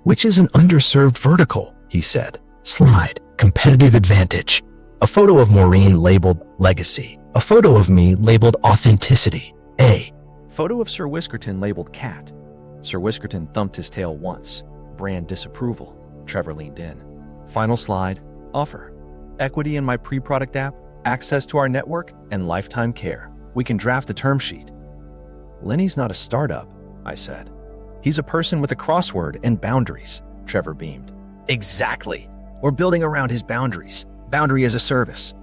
Which is an underserved vertical, he said. Slide, competitive advantage. A photo of Maureen labeled legacy. A photo of me labeled authenticity. A. Photo of Sir Whiskerton labeled cat. Sir Whiskerton thumped his tail once. Brand disapproval. Trevor leaned in. Final slide, offer. Equity in my pre-product app, access to our network, and lifetime care. We can draft a term sheet. Lenny's not a startup, I said. He's a person with a crossword and boundaries, Trevor beamed. Exactly. We're building around his boundaries. Boundary as a service.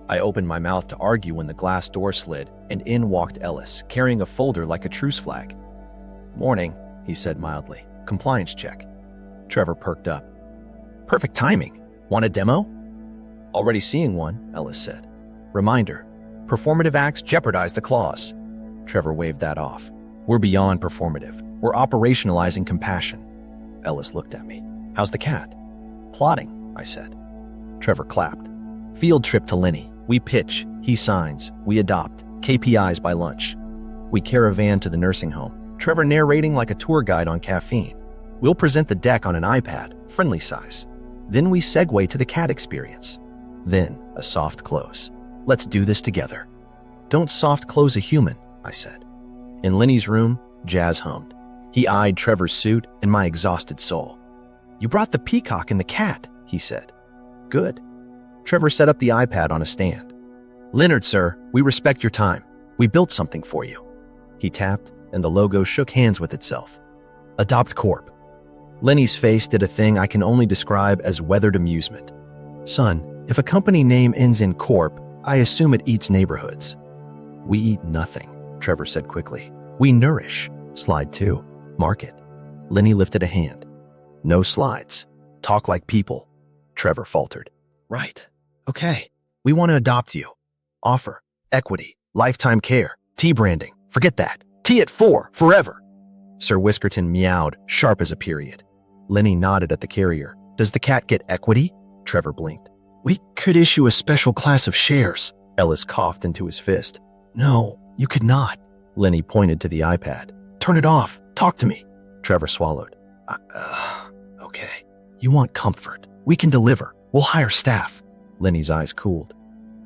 I opened my mouth to argue when the glass door slid, and in walked Ellis, carrying a folder like a truce flag. Morning, he said mildly. Compliance check. Trevor perked up. Perfect timing. Want a demo? Already seeing one, Ellis said. Reminder. Performative acts jeopardize the clause. Trevor waved that off. We're beyond performative. We're operationalizing compassion. Ellis looked at me. How's the cat? Plotting, I said. Trevor clapped. Field trip to Lenny. We pitch, he signs, we adopt, KPIs by lunch. We caravan to the nursing home, Trevor narrating like a tour guide on caffeine. We'll present the deck on an iPad, friendly size. Then we segue to the cat experience. Then a soft close. Let's do this together. Don't soft close a human, I said. In Lenny's room, Jazz hummed. He eyed Trevor's suit and my exhausted soul. You brought the peacock and the cat, he said. Good. Trevor set up the iPad on a stand. Leonard, sir, we respect your time. We built something for you. He tapped, and the logo shook hands with itself. Adopt Corp. Lenny's face did a thing I can only describe as weathered amusement. Son, if a company name ends in Corp, I assume it eats neighborhoods. We eat nothing, Trevor said quickly. We nourish. Slide 2. Market. Lenny lifted a hand. No slides. Talk like people. Trevor faltered. Right. Okay. We want to adopt you. Offer. Equity. Lifetime care. Tea branding. Forget that. Tea at 4. Forever. Sir Whiskerton meowed, sharp as a period. Lenny nodded at the carrier. Does the cat get equity? Trevor blinked. We could issue a special class of shares. Ellis coughed into his fist. No, you could not. Lenny pointed to the iPad. Turn it off. Talk to me. Trevor swallowed. Okay. You want comfort. We can deliver. We'll hire staff. Lenny's eyes cooled.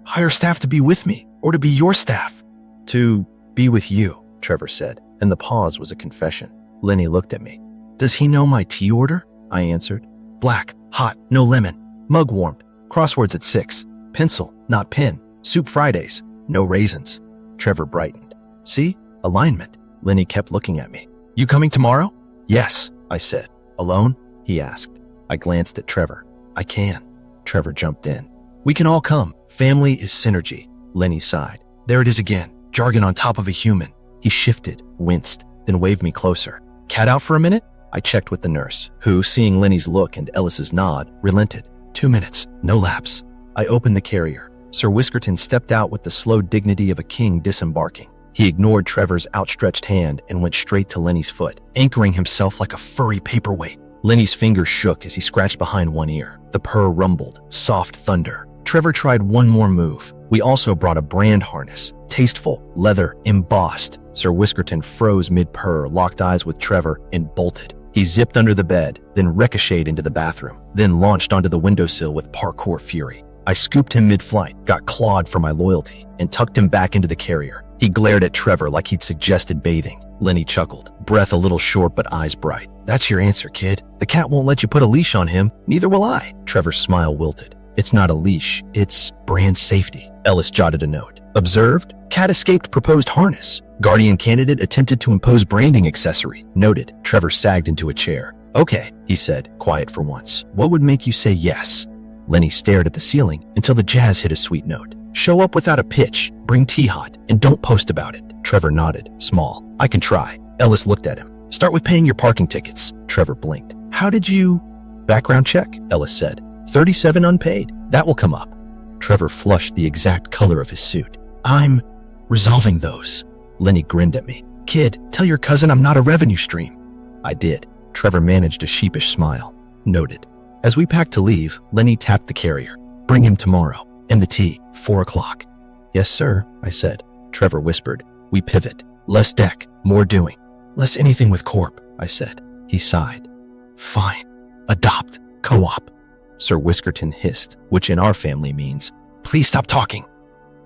Hire staff to be with me, or to be your staff? To be with you, Trevor said, and the pause was a confession. Lenny looked at me. Does he know my tea order? I answered. Black, hot, no lemon, mug warmed, crosswords at 6, pencil, not pen, soup Fridays, no raisins. Trevor brightened. See? Alignment. Lenny kept looking at me. You coming tomorrow? Yes, I said. Alone? He asked. I glanced at Trevor. I can. Trevor jumped in. We can all come. Family is synergy. Lenny sighed. There it is again. Jargon on top of a human. He shifted, winced, then waved me closer. Cat out for a minute? I checked with the nurse, who, seeing Lenny's look and Ellis's nod, relented. 2 minutes. No lapse. I opened the carrier. Sir Whiskerton stepped out with the slow dignity of a king disembarking. He ignored Trevor's outstretched hand and went straight to Lenny's foot, anchoring himself like a furry paperweight. Lenny's fingers shook as he scratched behind one ear. The purr rumbled, soft thunder. Trevor tried one more move. We also brought a brand harness, tasteful, leather, embossed. Sir Whiskerton froze mid-purr, locked eyes with Trevor, and bolted. He zipped under the bed, then ricocheted into the bathroom, then launched onto the windowsill with parkour fury. I scooped him mid-flight, got clawed for my loyalty, and tucked him back into the carrier. He glared at Trevor like he'd suggested bathing. Lenny chuckled, breath a little short but eyes bright. That's your answer, kid. The cat won't let you put a leash on him, neither will I. Trevor's smile wilted. It's not a leash, it's brand safety. Ellis jotted a note. Observed, cat escaped proposed harness. Guardian candidate attempted to impose branding accessory. Noted. Trevor sagged into a chair. Okay, he said, quiet for once. What would make you say yes? Lenny stared at the ceiling until the jazz hit a sweet note. Show up without a pitch, bring tea hot, and don't post about it. Trevor nodded, small. I can try. Ellis looked at him. Start with paying your parking tickets. Trevor blinked. How did you? Background check, Ellis said. 37 unpaid. That will come up. Trevor flushed the exact color of his suit. I'm resolving those. Lenny grinned at me. Kid, tell your cousin I'm not a revenue stream. I did. Trevor managed a sheepish smile. Noted. As we packed to leave, Lenny tapped the carrier. Bring him tomorrow. And the tea, 4 o'clock. Yes, sir, I said. Trevor whispered. We pivot. Less deck, more doing. Less anything with Corp, I said. He sighed. Fine. Adopt. Co-op. Sir Whiskerton hissed, which in our family means, please stop talking.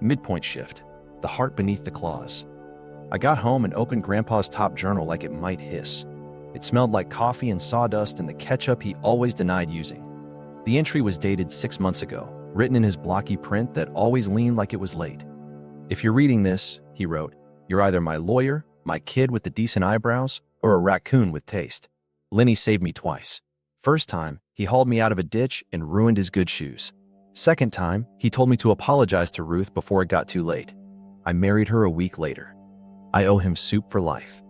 Midpoint shift. The heart beneath the claws. I got home and opened Grandpa's top journal like it might hiss. It smelled like coffee and sawdust and the ketchup he always denied using. The entry was dated 6 months ago, written in his blocky print that always leaned like it was late. If you're reading this, he wrote, you're either my lawyer, my kid with the decent eyebrows, or a raccoon with taste. Lenny saved me twice. First time, he hauled me out of a ditch and ruined his good shoes. Second time, he told me to apologize to Ruth before it got too late. I married her a week later. I owe him soup for life.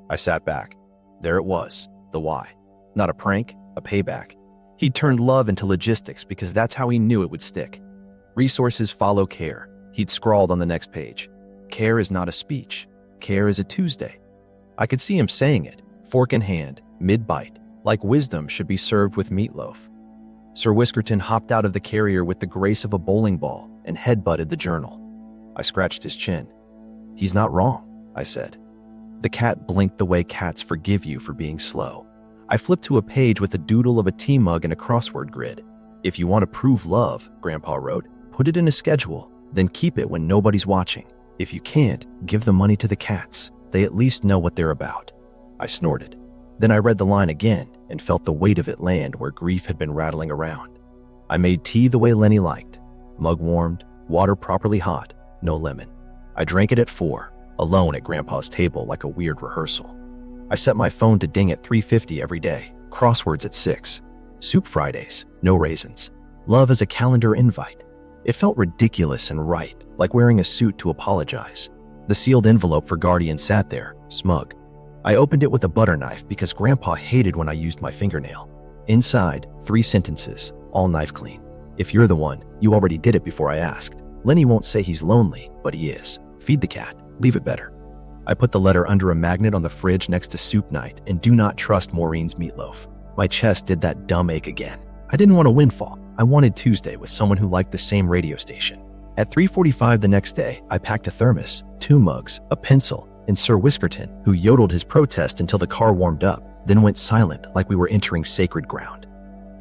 I sat back. There it was, the why. Not a prank, a payback. He'd turned love into logistics because that's how he knew it would stick. Resources follow care. He'd scrawled on the next page. Care is not a speech. Care is a Tuesday. I could see him saying it, fork in hand, mid-bite, like wisdom should be served with meatloaf. Sir Whiskerton hopped out of the carrier with the grace of a bowling ball and headbutted the journal. I scratched his chin. He's not wrong, I said. The cat blinked the way cats forgive you for being slow. I flipped to a page with a doodle of a tea mug and a crossword grid. If you want to prove love, Grandpa wrote, put it in a schedule, then keep it when nobody's watching. If you can't, give the money to the cats. They at least know what they're about. I snorted. Then I read the line again and felt the weight of it land where grief had been rattling around. I made tea the way Lenny liked. Mug warmed, water properly hot, no lemon. I drank it at 4, alone at Grandpa's table like a weird rehearsal. I set my phone to ding at 3:50 every day, crosswords at 6, soup Fridays, no raisins, love as a calendar invite. It felt ridiculous and right, like wearing a suit to apologize. The sealed envelope for Guardian sat there, smug. I opened it with a butter knife because Grandpa hated when I used my fingernail. Inside, 3 sentences, all knife clean. If you're the one, you already did it before I asked. Lenny won't say he's lonely, but he is. Feed the cat, leave it better. I put the letter under a magnet on the fridge next to soup night and do not trust Maureen's meatloaf. My chest did that dumb ache again. I didn't want a windfall. I wanted Tuesday with someone who liked the same radio station. At 3:45 the next day, I packed a thermos, 2 mugs, a pencil, and Sir Whiskerton, who yodeled his protest until the car warmed up, then went silent like we were entering sacred ground.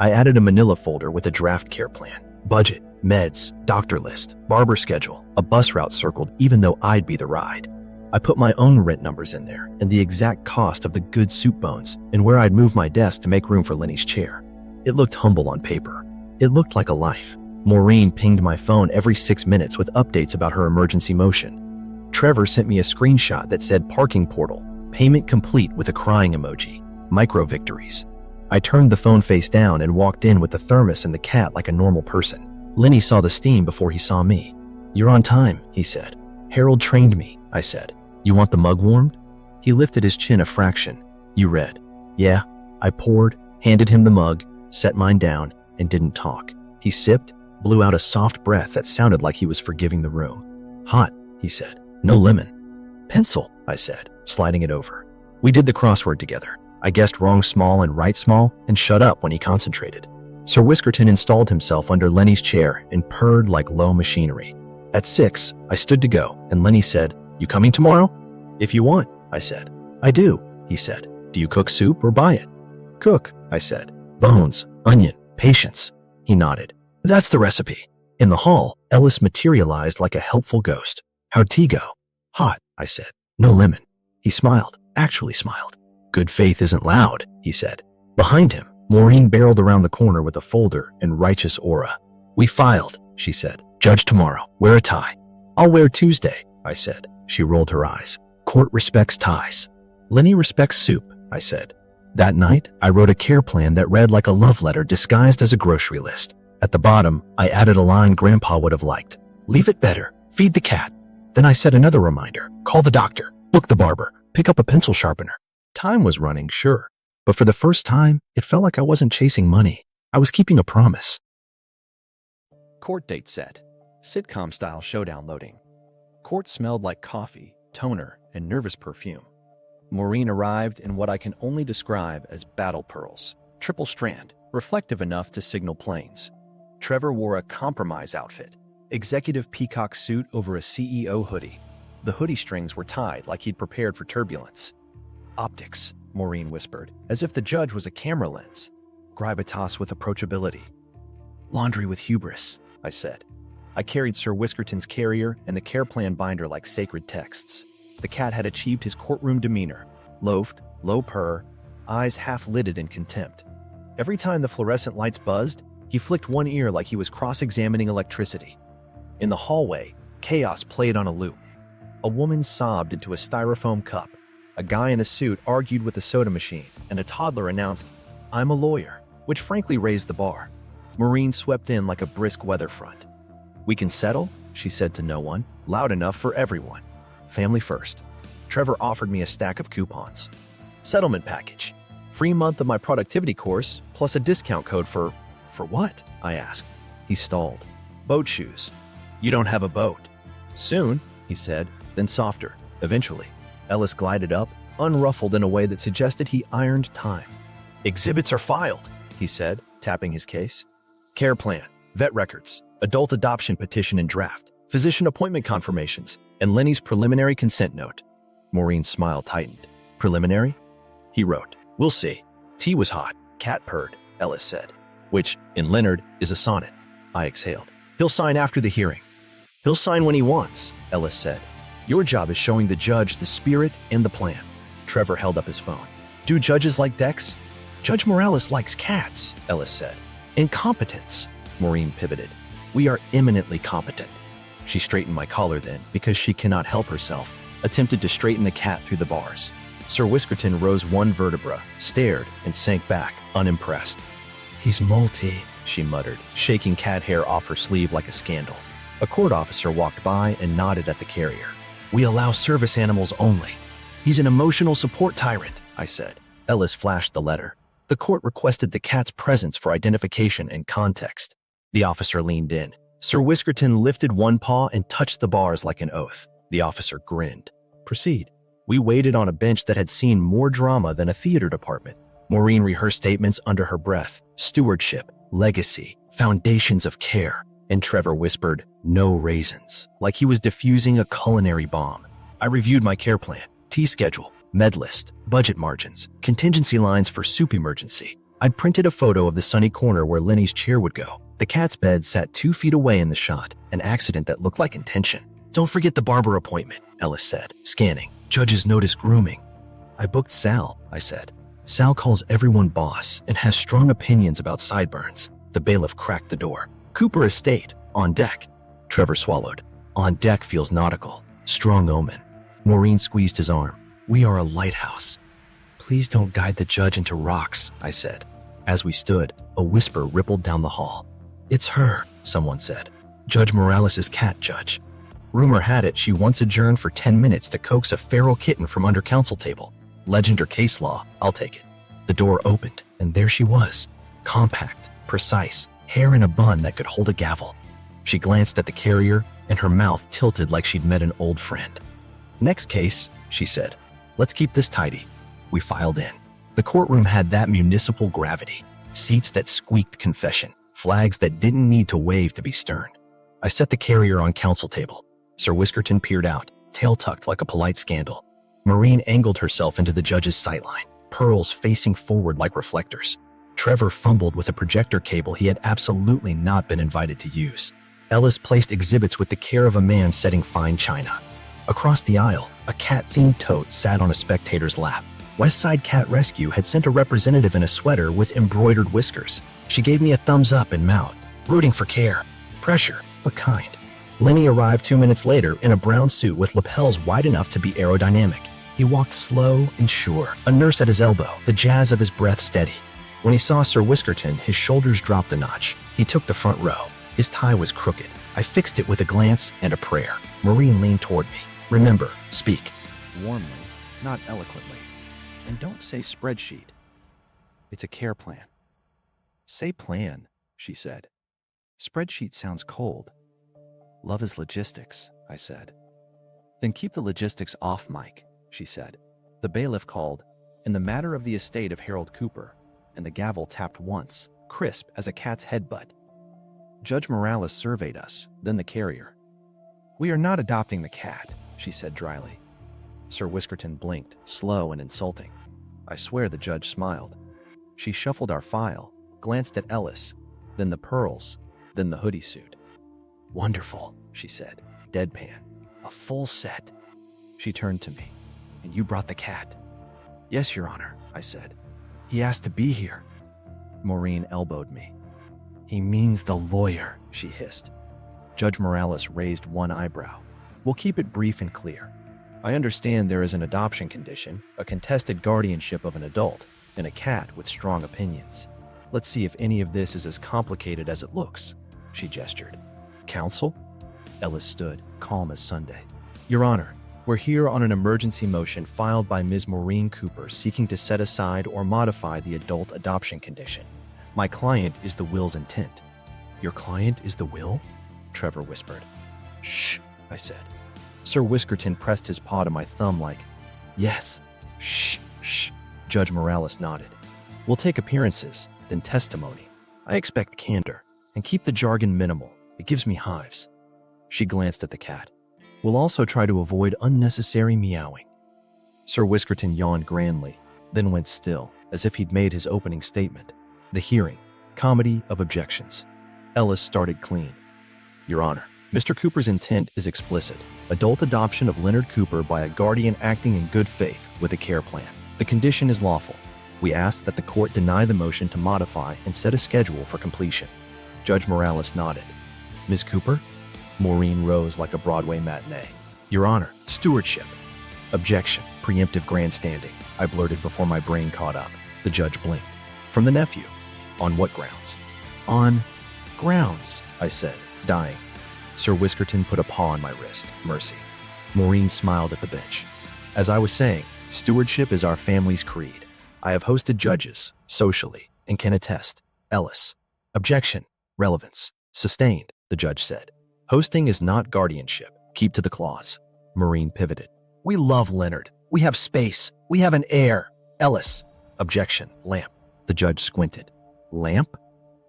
I added a manila folder with a draft care plan, budget, meds, doctor list, barber schedule, a bus route circled even though I'd be the ride. I put my own rent numbers in there and the exact cost of the good soup bones and where I'd move my desk to make room for Lenny's chair. It looked humble on paper. It looked like a life. Maureen pinged my phone every 6 minutes with updates about her emergency motion. Trevor sent me a screenshot that said parking portal, payment complete with a crying emoji, micro victories. I turned the phone face down and walked in with the thermos and the cat like a normal person. Lenny saw the steam before he saw me. You're on time, he said. Harold trained me, I said. You want the mug warmed? He lifted his chin a fraction. You read. Yeah. I poured, handed him the mug, set mine down, and didn't talk. He sipped, blew out a soft breath that sounded like he was forgiving the room. Hot, he said. No lemon. Pencil, I said, sliding it over. We did the crossword together. I guessed wrong small and right small and shut up when he concentrated. Sir Whiskerton installed himself under Lenny's chair and purred like low machinery. At 6, I stood to go, and Lenny said, You coming tomorrow? If you want, I said. I do, he said. Do you cook soup or buy it? Cook, I said. Bones, onion, patience. He nodded. That's the recipe. In the hall, Ellis materialized like a helpful ghost. How'd tea go? Hot, I said. No lemon. He smiled, actually smiled. Good faith isn't loud, he said. Behind him, Maureen barreled around the corner with a folder and righteous aura. We filed, she said. Judge tomorrow. Wear a tie. I'll wear Tuesday, I said. She rolled her eyes. Court respects ties. Lenny respects soup, I said. That night, I wrote a care plan that read like a love letter disguised as a grocery list. At the bottom, I added a line Grandpa would have liked. Leave it better. Feed the cat. Then I set another reminder. Call the doctor. Book the barber. Pick up a pencil sharpener. Time was running, sure. But for the first time, it felt like I wasn't chasing money. I was keeping a promise. Court date set. Sitcom-style showdown loading. Court smelled like coffee, toner, and nervous perfume. Maureen arrived in what I can only describe as battle pearls. Triple strand, reflective enough to signal planes. Trevor wore a compromise outfit. Executive peacock suit over a CEO hoodie. The hoodie strings were tied like he'd prepared for turbulence. Optics, Maureen whispered, as if the judge was a camera lens. Gravitas with approachability. Laundry with hubris, I said. I carried Sir Whiskerton's carrier and the care plan binder like sacred texts. The cat had achieved his courtroom demeanor. Loafed, low purr, eyes half-lidded in contempt. Every time the fluorescent lights buzzed, he flicked one ear like he was cross-examining electricity. In the hallway, chaos played on a loop. A woman sobbed into a styrofoam cup. A guy in a suit argued with a soda machine, and a toddler announced, "I'm a lawyer," which frankly raised the bar. Maureen swept in like a brisk weather front. "We can settle," she said to no one, loud enough for everyone. Family first. Trevor offered me a stack of coupons. Settlement package. Free month of my productivity course, plus a discount code for what? I asked. He stalled. Boat shoes. You don't have a boat. Soon, he said, then softer. Eventually. Ellis glided up, unruffled in a way that suggested he ironed time. Exhibits are filed, he said, tapping his case. Care plan, vet records, adult adoption petition and draft, physician appointment confirmations, and Lenny's preliminary consent note. Maureen's smile tightened. Preliminary? He wrote. We'll see. Tea was hot. Cat purred, Ellis said. Which, in Leonard, is a sonnet. I exhaled. He'll sign after the hearing. He'll sign when he wants, Ellis said. Your job is showing the judge the spirit and the plan. Trevor held up his phone. Do judges like decks? Judge Morales likes cats, Ellis said. Incompetence, Maureen pivoted. We are eminently competent. She straightened my collar then, because she cannot help herself, attempted to straighten the cat through the bars. Sir Whiskerton rose one vertebra, stared, and sank back, unimpressed. He's molty, she muttered, shaking cat hair off her sleeve like a scandal. A court officer walked by and nodded at the carrier. We allow service animals only. He's an emotional support tyrant, I said. Ellis flashed the letter. The court requested the cat's presence for identification and context. The officer leaned in. Sir Whiskerton lifted one paw and touched the bars like an oath. The officer grinned. Proceed. We waited on a bench that had seen more drama than a theater department. Maureen rehearsed statements under her breath. Stewardship, legacy, foundations of care. And Trevor whispered, no raisins, like he was diffusing a culinary bomb. I reviewed my care plan, tea schedule, med list, budget margins, contingency lines for soup emergency. I'd printed a photo of the sunny corner where Lenny's chair would go. The cat's bed sat 2 feet away in the shot, an accident that looked like intention. Don't forget the barber appointment, Ellis said, scanning. Judges notice grooming. I booked Sal, I said. Sal calls everyone boss and has strong opinions about sideburns. The bailiff cracked the door. Cooper Estate, on deck. Trevor swallowed. On deck feels nautical. Strong omen. Maureen squeezed his arm. We are a lighthouse. Please don't guide the judge into rocks, I said. As we stood, a whisper rippled down the hall. It's her, someone said. Judge Morales' cat, Judge. Rumor had it she once adjourned for 10 minutes to coax a feral kitten from under counsel table. Legend or case law, I'll take it. The door opened, and there she was. Compact, precise, hair in a bun that could hold a gavel. She glanced at the carrier, and her mouth tilted like she'd met an old friend. Next case, she said. Let's keep this tidy. We filed in. The courtroom had that municipal gravity. Seats that squeaked confession. Flags that didn't need to wave to be stern. I set the carrier on counsel table. Sir Whiskerton peered out, tail tucked like a polite scandal. Maureen angled herself into the judge's sightline, pearls facing forward like reflectors. Trevor fumbled with a projector cable he had absolutely not been invited to use. Ellis placed exhibits with the care of a man setting fine china. Across the aisle, a cat-themed tote sat on a spectator's lap. Westside Cat Rescue had sent a representative in a sweater with embroidered whiskers. She gave me a thumbs up and mouthed, rooting for care. Pressure, but kind. Lenny arrived 2 minutes later in a brown suit with lapels wide enough to be aerodynamic. He walked slow and sure, a nurse at his elbow, the jazz of his breath steady. When he saw Sir Whiskerton, his shoulders dropped a notch. He took the front row. His tie was crooked. I fixed it with a glance and a prayer. Maureen leaned toward me. Remember, speak. Warmly, not eloquently. And don't say spreadsheet. It's a care plan. Say plan, she said. Spreadsheet sounds cold. Love is logistics, I said. Then keep the logistics off, Mike, she said. The bailiff called, in the matter of the estate of Harold Cooper, and the gavel tapped once, crisp as a cat's headbutt. Judge Morales surveyed us, then the carrier. We are not adopting the cat, she said dryly. Sir Whiskerton blinked, slow and insulting. I swear the judge smiled. She shuffled our file, glanced at Ellis, then the pearls, then the hoodie suit. Wonderful, she said, deadpan. A full set. She turned to me. And you brought the cat? Yes, Your Honor, I said. He asked to be here. Maureen elbowed me. He means the lawyer, she hissed. Judge Morales raised one eyebrow. We'll keep it brief and clear. I understand there is an adoption condition, a contested guardianship of an adult, and a cat with strong opinions. Let's see if any of this is as complicated as it looks, she gestured. Counsel? Ellis stood, calm as Sunday. Your Honor, we're here on an emergency motion filed by Ms. Maureen Cooper seeking to set aside or modify the adult adoption condition. My client is the will's intent. Your client is the will? Trevor whispered. Shh, I said. Sir Whiskerton pressed his paw to my thumb like, yes. Shh, shh. Judge Morales nodded. We'll take appearances, then testimony. I expect candor, and keep the jargon minimal. It gives me hives. She glanced at the cat. We'll also try to avoid unnecessary meowing. Sir Whiskerton yawned grandly, then went still, as if he'd made his opening statement. The hearing. Comedy of objections. Ellis started clean. Your Honor, Mr. Cooper's intent is explicit. Adult adoption of Leonard Cooper by a guardian acting in good faith with a care plan. The condition is lawful. We ask that the court deny the motion to modify and set a schedule for completion. Judge Morales nodded. Ms. Cooper? Maureen rose like a Broadway matinee. Your Honor, stewardship. Objection. Preemptive grandstanding. I blurted before my brain caught up. The judge blinked. From the nephew. On what grounds? On grounds, I said, dying. Sir Whiskerton put a paw on my wrist. Mercy. Maureen smiled at the bench. As I was saying, stewardship is our family's creed. I have hosted judges, socially, and can attest. Ellis. Objection. Relevance. Sustained, the judge said. Hosting is not guardianship. Keep to the clause. Maureen pivoted. We love Leonard. We have space. We have an heir. Ellis. Objection. Lamp. The judge squinted. Lamp?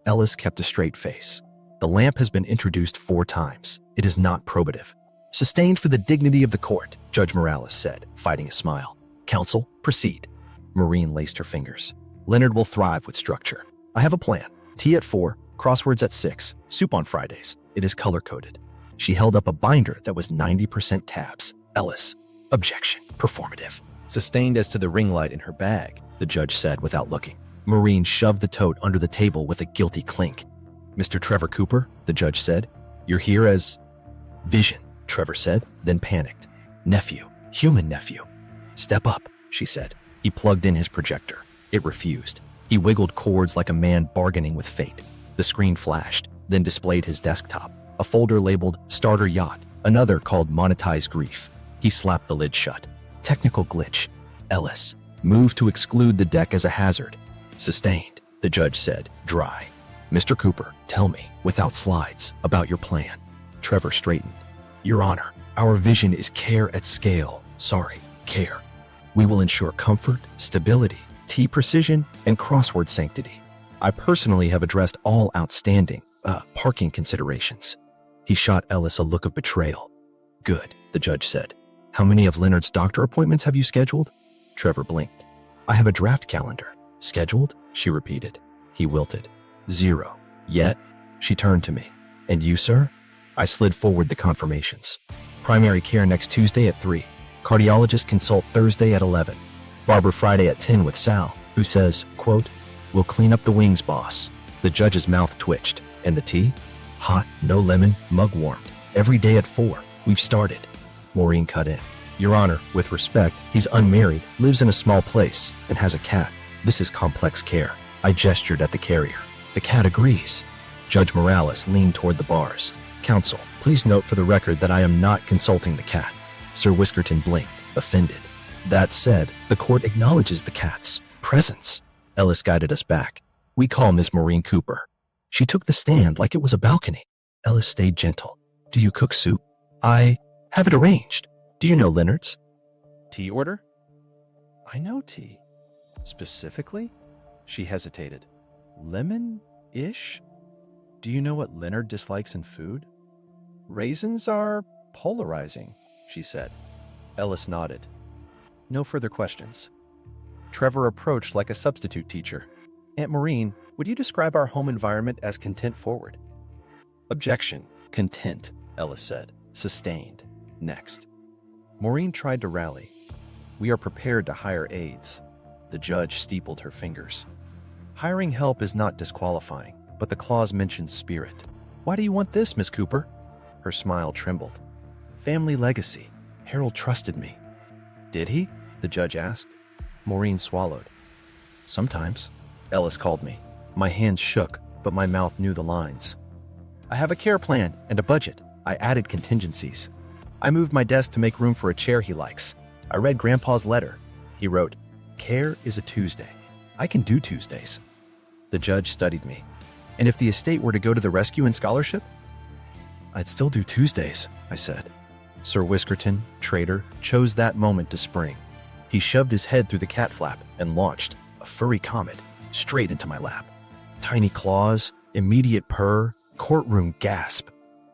Ellis kept a straight face. The lamp has been introduced 4 times. It is not probative. Sustained for the dignity of the court, Judge Morales said, fighting a smile. Counsel, proceed. Maureen laced her fingers. Leonard will thrive with structure. I have a plan. Tea at 4, crosswords at 6, soup on Fridays. It is color-coded. She held up a binder that was 90% tabs. Ellis. Objection. Performative. Sustained as to the ring light in her bag, the judge said without looking. Maureen shoved the tote under the table with a guilty clink. Mr. Trevor Cooper, the judge said, you're here as... Vision, Trevor said, then panicked. Nephew. Human nephew. Step up, she said. He plugged in his projector. It refused. He wiggled cords like a man bargaining with fate. The screen flashed, then displayed his desktop, a folder labeled Starter Yacht, another called Monetize Grief. He slapped the lid shut. Technical glitch. Ellis. Move to exclude the deck as a hazard. Sustained, the judge said, dry. Mr. Cooper, tell me, without slides, about your plan. Trevor straightened. Your Honor, our vision is care at scale. Sorry, care. We will ensure comfort, stability, T precision, and crossword sanctity. I personally have addressed all outstanding, parking considerations. He shot Ellis a look of betrayal. Good, the judge said. How many of Leonard's doctor appointments have you scheduled? Trevor blinked. I have a draft calendar. Scheduled? She repeated. He wilted. 0. Yet? She turned to me. And you, sir? I slid forward the confirmations. Primary care next Tuesday at 3. Cardiologist consult Thursday at 11. Barber Friday at 10 with Sal, who says, quote, we'll clean up the wings, boss. The judge's mouth twitched. And the tea? Hot, no lemon, mug warmed. Every day at 4. We've started. Maureen cut in. Your Honor, with respect, he's unmarried, lives in a small place, and has a cat. This is complex care. I gestured at the carrier. The cat agrees. Judge Morales leaned toward the bars. Counsel, please note for the record that I am not consulting the cat. Sir Whiskerton blinked, offended. That said, the court acknowledges the cat's presence. Ellis guided us back. We call Miss Maureen Cooper. She took the stand like it was a balcony. Ellis stayed gentle. Do you cook soup? I have it arranged. Do you know Leonard's? Tea order? I know tea. Specifically? She hesitated. Lemon-ish? Do you know what Leonard dislikes in food? Raisins are polarizing, she said. Ellis nodded. No further questions. Trevor approached like a substitute teacher. Aunt Maureen, would you describe our home environment as content-forward? Objection. Content, Ellis said. Sustained. Next. Maureen tried to rally. We are prepared to hire aides. The judge steepled her fingers. Hiring help is not disqualifying, but the clause mentions spirit. Why do you want this, Miss Cooper? Her smile trembled. Family legacy. Harold trusted me. Did he? The judge asked. Maureen swallowed. Sometimes. Ellis called me. My hands shook, but my mouth knew the lines. I have a care plan and a budget. I added contingencies. I moved my desk to make room for a chair he likes. I read Grandpa's letter. He wrote, Care is a Tuesday. I can do Tuesdays. The judge studied me. And if the estate were to go to the rescue and scholarship? I'd still do Tuesdays, I said. Sir Whiskerton, traitor, chose that moment to spring. He shoved his head through the cat flap and launched, a furry comet, straight into my lap. Tiny claws, immediate purr, courtroom gasp.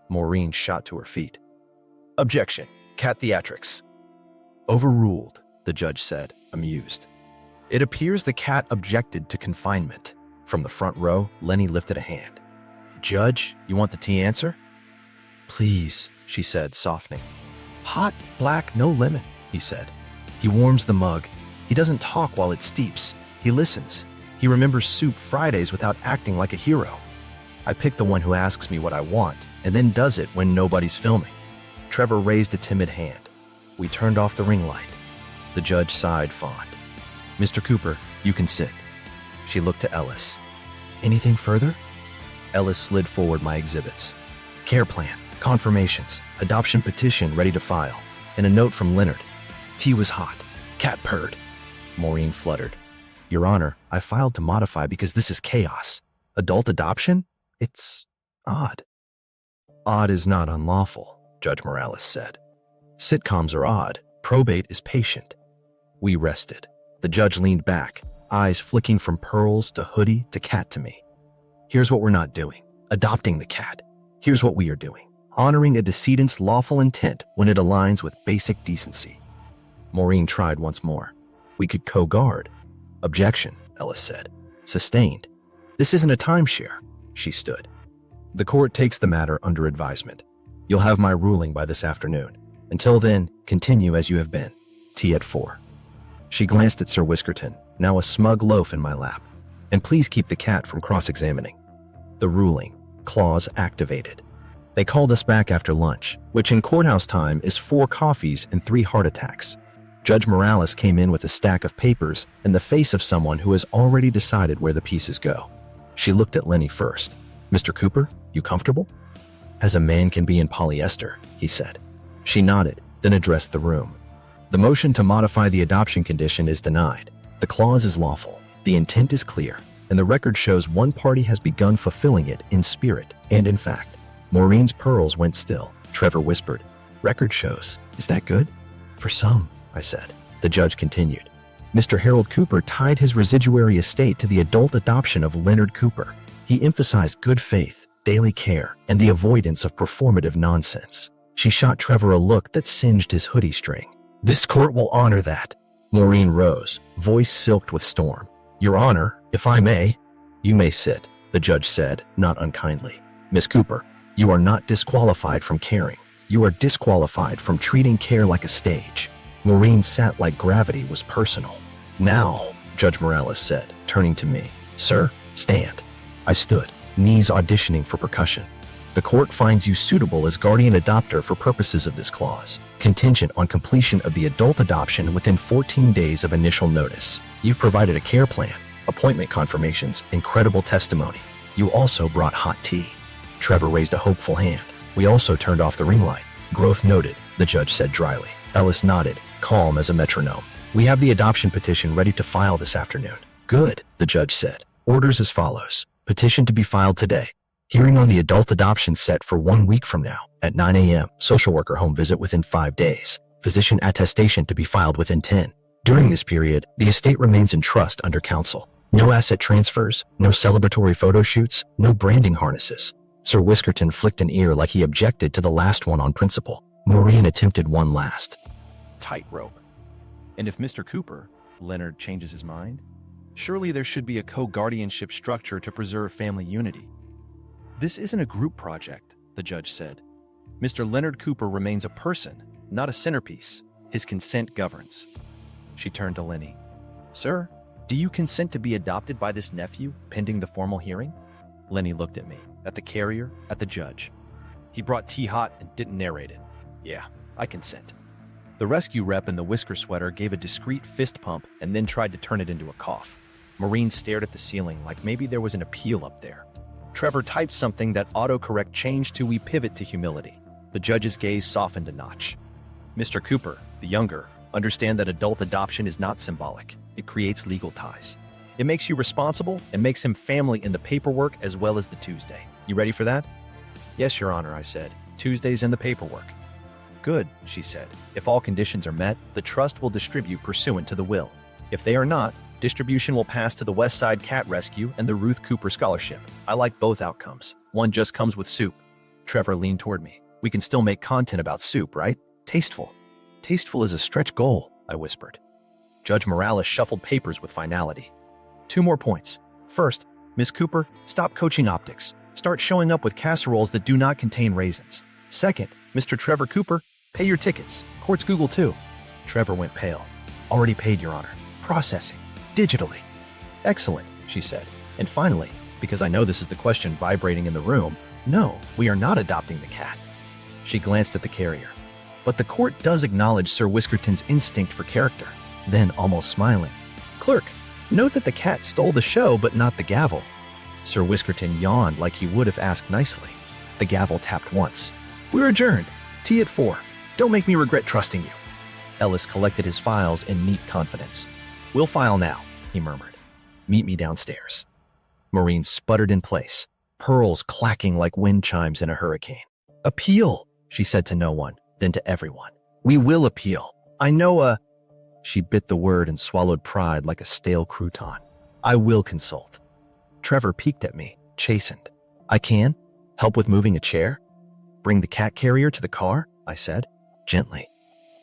Maureen shot to her feet. Objection. Cat theatrics. Overruled, the judge said, amused. It appears the cat objected to confinement. From the front row, Lenny lifted a hand. Judge, you want the tea answer? Please, she said, softening. Hot, black, no lemon, he said. He warms the mug. He doesn't talk while it steeps. He listens. He remembers soup Fridays without acting like a hero. I pick the one who asks me what I want and then does it when nobody's filming. Trevor raised a timid hand. We turned off the ring light. The judge sighed fond. Mr. Cooper, you can sit. She looked to Ellis. Anything further? Ellis slid forward my exhibits. Care plan, confirmations, adoption petition ready to file, and a note from Leonard. Tea was hot. Cat purred. Maureen fluttered. Your Honor, I filed to modify because this is chaos. Adult adoption? It's odd. Odd is not unlawful, Judge Morales said. Sitcoms are odd. Probate is patient. We rested. The judge leaned back, eyes flicking from pearls to hoodie to cat to me. Here's what we're not doing. Adopting the cat. Here's what we are doing. Honoring a decedent's lawful intent when it aligns with basic decency. Maureen tried once more. We could co-guard. Objection, Ellis said. Sustained. This isn't a timeshare. She stood. The court takes the matter under advisement. You'll have my ruling by this afternoon. Until then, continue as you have been. Tea at 4. She glanced at Sir Whiskerton, now a smug loaf in my lap. And please keep the cat from cross-examining. The ruling. Clause activated. They called us back after lunch, which in courthouse time is 4 coffees and 3 heart attacks. Judge Morales came in with a stack of papers and the face of someone who has already decided where the pieces go. She looked at Lenny first. Mr. Cooper, you comfortable? As a man can be in polyester, he said. She nodded, then addressed the room. The motion to modify the adoption condition is denied. The clause is lawful. The intent is clear, and the record shows one party has begun fulfilling it in spirit and in fact. Maureen's pearls went still. Trevor whispered, Record shows. Is that good? For some, I said. The judge continued. Mr. Harold Cooper tied his residuary estate to the adult adoption of Leonard Cooper. He emphasized good faith, daily care, and the avoidance of performative nonsense. She shot Trevor a look that singed his hoodie string. This court will honor that. Maureen rose, voice silked with storm. Your Honor, if I may. You may sit, the judge said, not unkindly. Miss Cooper, you are not disqualified from caring. You are disqualified from treating care like a stage. Maureen sat like gravity was personal. Now, Judge Morales said, turning to me. Sir, stand. I stood, knees auditioning for percussion. The court finds you suitable as guardian adopter for purposes of this clause, contingent on completion of the adult adoption within 14 days of initial notice. You've provided a care plan, appointment confirmations, and credible testimony. You also brought hot tea. Trevor raised a hopeful hand. We also turned off the ring light. Growth noted, the judge said dryly. Ellis nodded, calm as a metronome. We have the adoption petition ready to file this afternoon. Good, the judge said. Orders as follows. Petition to be filed today. Hearing on the adult adoption set for 1 week from now at 9 a.m. Social worker home visit within 5 days. Physician attestation to be filed within 10. During this period, the estate remains in trust under counsel. No asset transfers, no celebratory photo shoots, no branding harnesses. Sir Whiskerton flicked an ear like he objected to the last one on principle. Maureen attempted one last. Tightrope. And if Mr. Cooper, Leonard, changes his mind, surely there should be a co-guardianship structure to preserve family unity. This isn't a group project, the judge said. Mr. Leonard Cooper remains a person, not a centerpiece. His consent governs. She turned to Lenny. Sir, do you consent to be adopted by this nephew, pending the formal hearing? Lenny looked at me, at the carrier, at the judge. He brought tea hot and didn't narrate it. Yeah, I consent. The rescue rep in the whisker sweater gave a discreet fist pump and then tried to turn it into a cough. Maureen stared at the ceiling like maybe there was an appeal up there. Trevor typed something that autocorrect changed to "We pivot to humility." The judge's gaze softened a notch. Mr. Cooper, the younger, understand that adult adoption is not symbolic. It creates legal ties. It makes you responsible and makes him family in the paperwork as well as the Tuesday. You ready for that? Yes, Your Honor, I said. Tuesday's in the paperwork. Good, she said. If all conditions are met, the trust will distribute pursuant to the will. If they are not, distribution will pass to the West Side Cat Rescue and the Ruth Cooper Scholarship. I like both outcomes. One just comes with soup. Trevor leaned toward me. We can still make content about soup, right? Tasteful. Tasteful is a stretch goal, I whispered. Judge Morales shuffled papers with finality. 2 more points. First, Miss Cooper, stop coaching optics. Start showing up with casseroles that do not contain raisins. Second, Mr. Trevor Cooper, pay your tickets. Court's Google too. Trevor went pale. Already paid, Your Honor. Processing. Digitally. Excellent, she said. And finally, because I know this is the question vibrating in the room, no, we are not adopting the cat. She glanced at the carrier. But the court does acknowledge Sir Whiskerton's instinct for character. Then, almost smiling, Clerk, note that the cat stole the show but not the gavel. Sir Whiskerton yawned like he would have asked nicely. The gavel tapped once. We're adjourned. Tea at 4. Don't make me regret trusting you. Ellis collected his files in neat confidence. We'll file now, he murmured. Meet me downstairs. Maureen sputtered in place, pearls clacking like wind chimes in a hurricane. Appeal, she said to no one, then to everyone. We will appeal. I know She bit the word and swallowed pride like a stale crouton. I will consult. Trevor peeked at me, chastened. I can? Help with moving a chair? Bring the cat carrier to the car? I said, gently.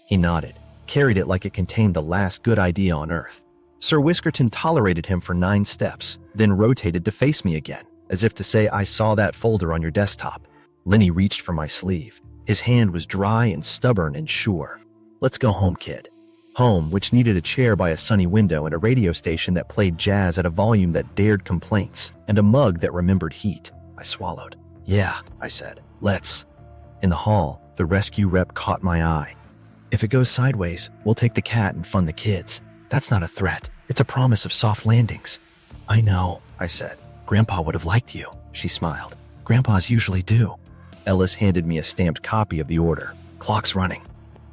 He nodded, carried it like it contained the last good idea on earth. Sir Whiskerton tolerated him for 9 steps, then rotated to face me again, as if to say I saw that folder on your desktop. Lenny reached for my sleeve. His hand was dry and stubborn and sure. Let's go home, kid. Home, which needed a chair by a sunny window and a radio station that played jazz at a volume that dared complaints, and a mug that remembered heat. I swallowed. Yeah, I said. Let's. In the hall, the rescue rep caught my eye. If it goes sideways, we'll take the cat and fund the kids. That's not a threat. It's a promise of soft landings. I know, I said. Grandpa would have liked you, she smiled. Grandpas usually do. Ellis handed me a stamped copy of the order. Clock's running.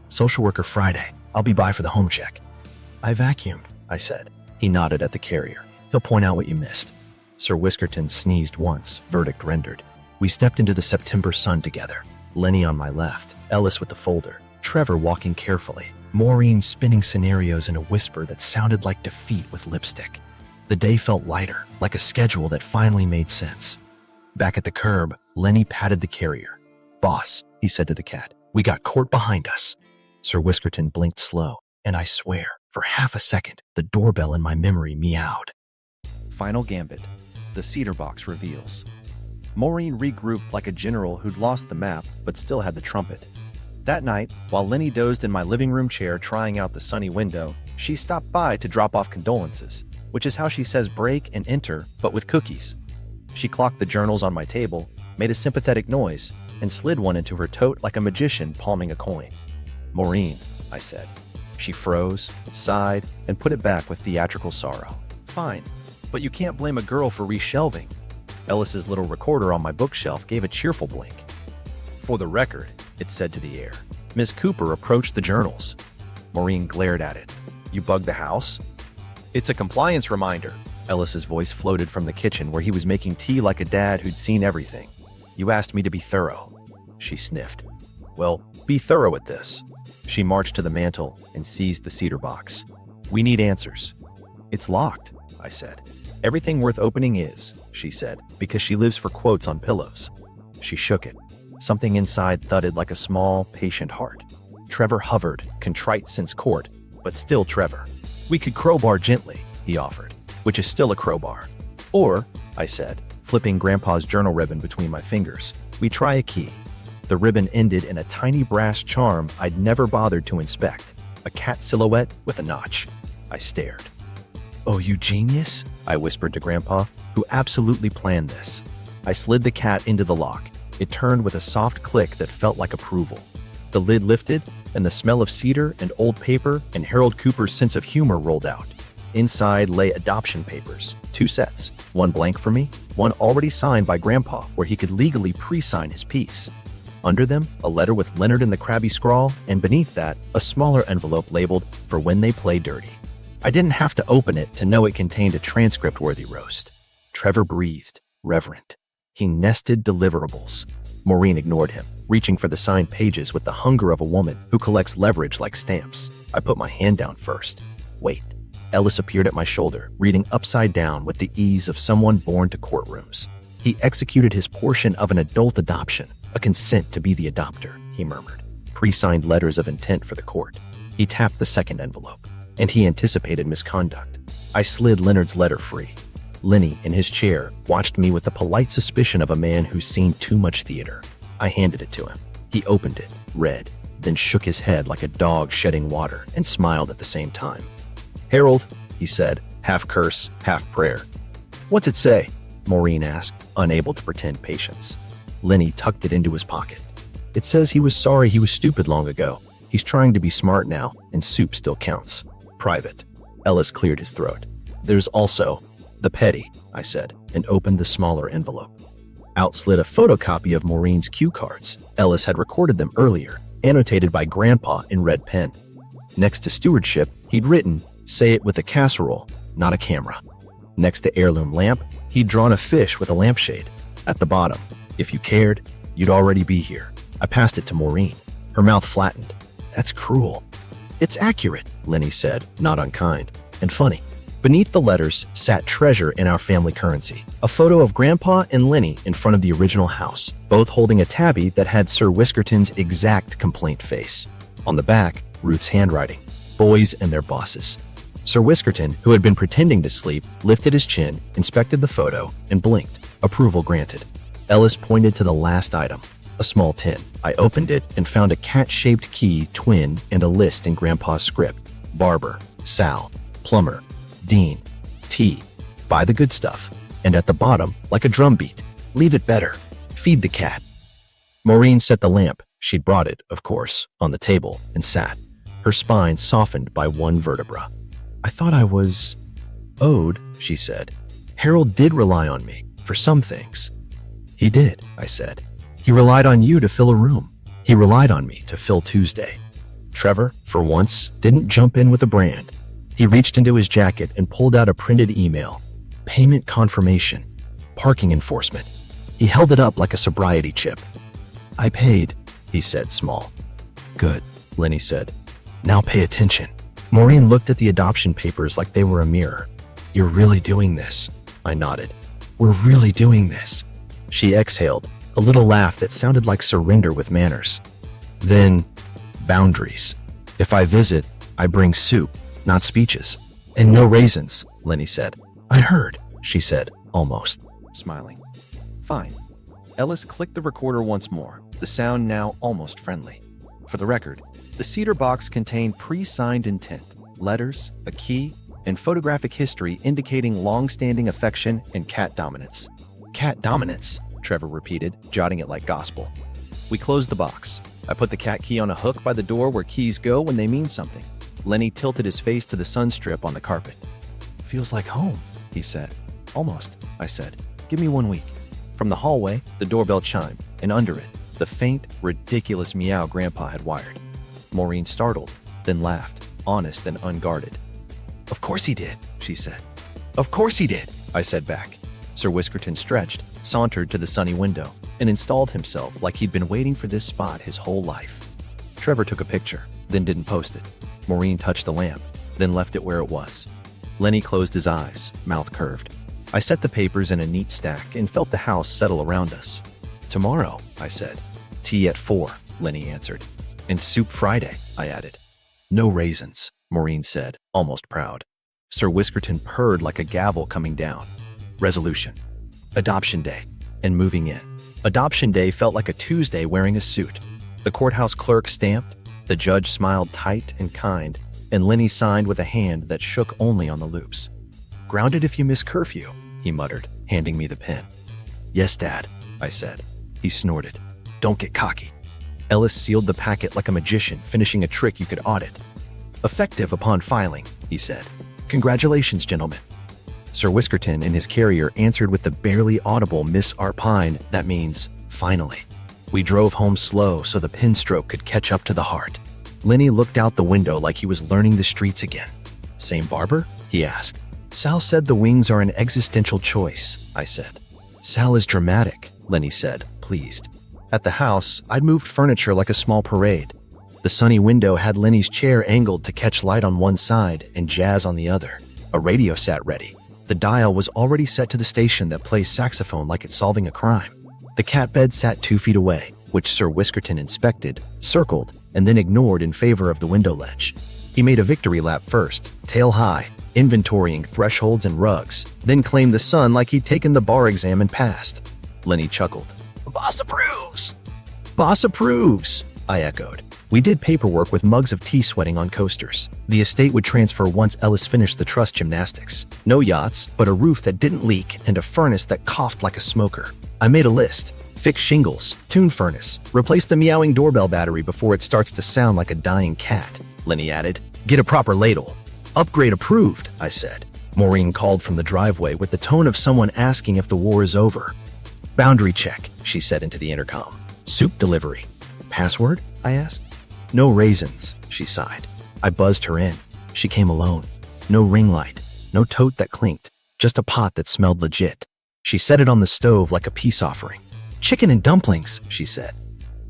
Social worker Friday. I'll be by for the home check. I vacuumed, I said. He nodded at the carrier. He'll point out what you missed. Sir Whiskerton sneezed once, verdict rendered. We stepped into the September sun together. Lenny on my left, Ellis with the folder, Trevor walking carefully, Maureen spinning scenarios in a whisper that sounded like defeat with lipstick. The day felt lighter, like a schedule that finally made sense. Back at the curb, Lenny patted the carrier. Boss, he said to the cat, we got court behind us. Sir Whiskerton blinked slow, and I swear, for half a second, the doorbell in my memory meowed. Final gambit. The Cedar box reveals. Maureen regrouped like a general who'd lost the map but still had the trumpet. That night, while Lenny dozed in my living room chair trying out the sunny window, she stopped by to drop off condolences, which is how she says break and enter, but with cookies. She clocked the journals on my table, made a sympathetic noise, and slid one into her tote like a magician palming a coin. Maureen, I said. She froze, sighed, and put it back with theatrical sorrow. Fine, but you can't blame a girl for reshelving. Ellis's little recorder on my bookshelf gave a cheerful blink. For the record, it said to the air. Miss Cooper approached the journals. Maureen glared at it. You bugged the house? It's a compliance reminder. Ellis's voice floated from the kitchen where he was making tea like a dad who'd seen everything. You asked me to be thorough. She sniffed. Well, be thorough at this. She marched to the mantel and seized the cedar box. We need answers. It's locked, I said. Everything worth opening is, she said, because she lives for quotes on pillows. She shook it. Something inside thudded like a small, patient heart. Trevor hovered, contrite since court, but still Trevor. We could crowbar gently, he offered, which is still a crowbar. Or, I said, flipping Grandpa's journal ribbon between my fingers, we try a key. The ribbon ended in a tiny brass charm I'd never bothered to inspect, a cat silhouette with a notch. I stared. Oh, you genius, I whispered to Grandpa, who absolutely planned this. I slid the cat into the lock. It turned with a soft click that felt like approval. The lid lifted, and the smell of cedar and old paper and Harold Cooper's sense of humor rolled out. Inside lay adoption papers, 2 sets, one blank for me, one already signed by Grandpa where he could legally pre-sign his piece. Under them, a letter with Leonard in the crabby scrawl, and beneath that, a smaller envelope labeled, for when they play dirty. I didn't have to open it to know it contained a transcript-worthy roast. Trevor breathed, reverent. He nested deliverables. Maureen ignored him, reaching for the signed pages with the hunger of a woman who collects leverage like stamps. I put my hand down first. Wait. Ellis appeared at my shoulder, reading upside down with the ease of someone born to courtrooms. He executed his portion of an adult adoption, a consent to be the adopter, he murmured. Pre-signed letters of intent for the court. He tapped the second envelope, and he anticipated misconduct. I slid Leonard's letter free. Lenny, in his chair, watched me with the polite suspicion of a man who's seen too much theater. I handed it to him. He opened it, read, then shook his head like a dog shedding water and smiled at the same time. Harold, he said, half curse, half prayer. What's it say? Maureen asked, unable to pretend patience. Lenny tucked it into his pocket. It says he was sorry he was stupid long ago. He's trying to be smart now, and soup still counts. Private. Ellis cleared his throat. There's also the petty, I said, and opened the smaller envelope. Out slid a photocopy of Maureen's cue cards. Ellis had recorded them earlier, annotated by Grandpa in red pen. Next to stewardship, he'd written, say it with a casserole, not a camera. Next to heirloom lamp, he'd drawn a fish with a lampshade. At the bottom, if you cared, you'd already be here. I passed it to Maureen. Her mouth flattened. That's cruel. It's accurate, Lenny said, not unkind, and funny. Beneath the letters sat treasure in our family currency, a photo of Grandpa and Lenny in front of the original house, both holding a tabby that had Sir Whiskerton's exact complaint face. On the back, Ruth's handwriting, boys and their bosses. Sir Whiskerton, who had been pretending to sleep, lifted his chin, inspected the photo, and blinked. Approval granted. Ellis pointed to the last item, a small tin. I opened it and found a cat-shaped key, twin, and a list in Grandpa's script. Barber, Sal, Plumber, Dean, T. Buy the good stuff. And at the bottom, like a drumbeat, leave it better. Feed the cat. Maureen set the lamp, she'd brought it, of course, on the table, and sat, her spine softened by one vertebra. I thought I was owed, she said. Harold did rely on me, for some things. He did, I said. He relied on you to fill a room. He relied on me to fill Tuesday. Trevor, for once, didn't jump in with a brand. He reached into his jacket and pulled out a printed email. Payment confirmation. Parking enforcement. He held it up like a sobriety chip. I paid, he said, small. Good, Lenny said. Now pay attention. Maureen looked at the adoption papers like they were a mirror. You're really doing this, I nodded. We're really doing this. She exhaled, a little laugh that sounded like surrender with manners. Then, boundaries. If I visit, I bring soup, not speeches. And no raisins, Lenny said. I heard, she said, almost, smiling. Fine. Ellis clicked the recorder once more, the sound now almost friendly. For the record, the cedar box contained pre-signed intent, letters, a key, and photographic history indicating long-standing affection and cat dominance. Cat dominance, Trevor repeated, jotting it like gospel. We closed the box. I put the cat key on a hook by the door where keys go when they mean something. Lenny tilted his face to the sunstrip on the carpet. Feels like home, he said. Almost, I said. Give me 1 week. From the hallway, the doorbell chimed, and under it, the faint, ridiculous meow Grandpa had wired. Maureen startled, then laughed, honest and unguarded. "Of course he did," she said. "Of course he did," I said back. Sir Whiskerton stretched, sauntered to the sunny window, and installed himself like he'd been waiting for this spot his whole life. Trevor took a picture, then didn't post it. Maureen touched the lamp, then left it where it was. Lenny closed his eyes, mouth curved. I set the papers in a neat stack and felt the house settle around us. "Tomorrow," I said. "Tea at 4, Lenny answered. "And soup Friday," I added. "No raisins," Maureen said, almost proud. Sir Whiskerton purred like a gavel coming down. Resolution. Adoption day. And moving in. Adoption day felt like a Tuesday wearing a suit. The courthouse clerk stamped, the judge smiled tight and kind, and Lenny signed with a hand that shook only on the loops. "Grounded if you miss curfew," he muttered, handing me the pen. "Yes, Dad," I said. He snorted. "Don't get cocky." Ellis sealed the packet like a magician finishing a trick you could audit. "Effective upon filing," he said. "Congratulations, gentlemen." Sir Whiskerton and his carrier answered with the barely audible Miss Arpine that means, "Finally." We drove home slow so the pen stroke could catch up to the heart. Lenny looked out the window like he was learning the streets again. "Same barber?" he asked. "Sal said the wings are an existential choice," I said. "Sal is dramatic," Lenny said, pleased. At the house, I'd moved furniture like a small parade. The sunny window had Lenny's chair angled to catch light on one side and jazz on the other. A radio sat ready. The dial was already set to the station that plays saxophone like it's solving a crime. The cat bed sat 2 feet away, which Sir Whiskerton inspected, circled, and then ignored in favor of the window ledge. He made a victory lap first, tail high, inventorying thresholds and rugs, then claimed the sun like he'd taken the bar exam and passed. Lenny chuckled. "Boss approves!" "Boss approves!" I echoed. We did paperwork with mugs of tea sweating on coasters. The estate would transfer once Ellis finished the trust gymnastics. No yachts, but a roof that didn't leak and a furnace that coughed like a smoker. I made a list. Fix shingles, tune furnace, replace the meowing doorbell battery before it starts to sound like a dying cat, Lenny added. Get a proper ladle. Upgrade approved, I said. Maureen called from the driveway with the tone of someone asking if the war is over. Boundary check, she said into the intercom. Soup delivery. Password? I asked. No raisins, she sighed. I buzzed her in. She came alone. No ring light, no tote that clinked, just a pot that smelled legit. She set it on the stove like a peace offering. Chicken and dumplings, she said.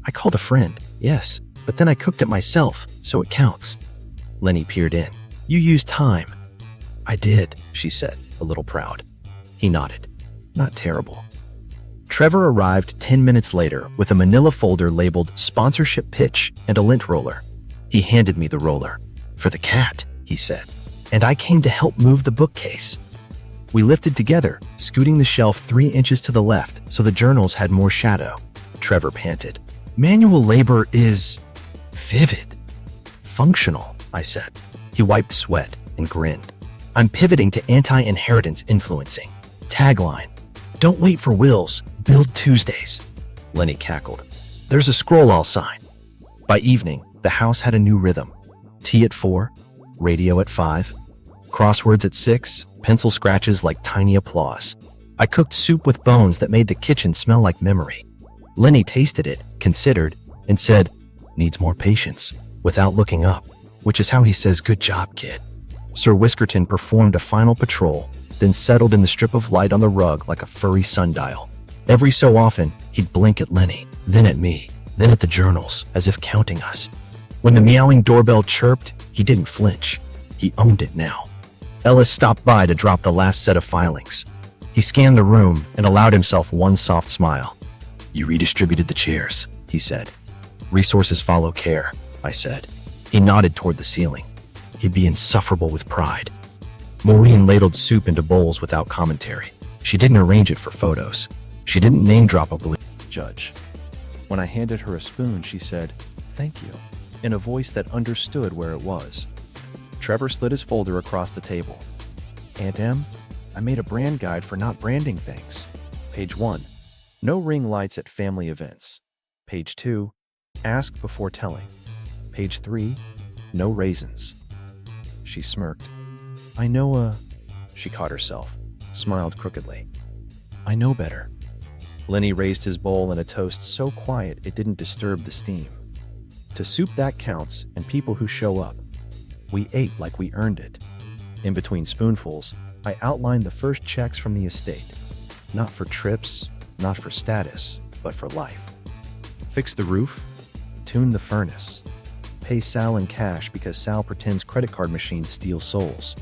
I called a friend, yes, but then I cooked it myself, so it counts. Lenny peered in. You used time. I did, she said, a little proud. He nodded. Not terrible. Trevor arrived 10 minutes later with a manila folder labeled sponsorship pitch and a lint roller. He handed me the roller. For the cat, he said. And I came to help move the bookcase. We lifted together, scooting the shelf 3 inches to the left so the journals had more shadow. Trevor panted. Manual labor is vivid. Functional, I said. He wiped sweat and grinned. I'm pivoting to anti-inheritance influencing. Tagline. Don't wait for wills, build Tuesdays. Lenny cackled. There's a scroll-all sign. By evening, the house had a new rhythm. Tea at 4, radio at 5, crosswords at 6, pencil scratches like tiny applause. I cooked soup with bones that made the kitchen smell like memory. Lenny tasted it, considered, and said, needs more patience, without looking up, which is how he says, good job, kid. Sir Whiskerton performed a final patrol, then settled in the strip of light on the rug like a furry sundial. Every so often, he'd blink at Lenny, then at me, then at the journals, as if counting us. When the meowing doorbell chirped, he didn't flinch. He owned it now. Ellis stopped by to drop the last set of filings. He scanned the room and allowed himself one soft smile. You redistributed the chairs, he said. Resources follow care, I said. He nodded toward the ceiling. He'd be insufferable with pride. Maureen ladled soup into bowls without commentary. She didn't arrange it for photos. She didn't name-drop a judge. When I handed her a spoon, she said, thank you, in a voice that understood where it was. Trevor slid his folder across the table. Aunt M, I made a brand guide for not branding things. Page 1, no ring lights at family events. Page 2, ask before telling. Page 3, no raisins. She smirked. I know, she caught herself, smiled crookedly. I know better. Lenny raised his bowl in a toast so quiet it didn't disturb the steam. To soup that counts and people who show up. We ate like we earned it. In between spoonfuls, I outlined the first checks from the estate. Not for trips, not for status, but for life. Fix the roof, tune the furnace, pay Sal in cash because Sal pretends credit card machines steal souls,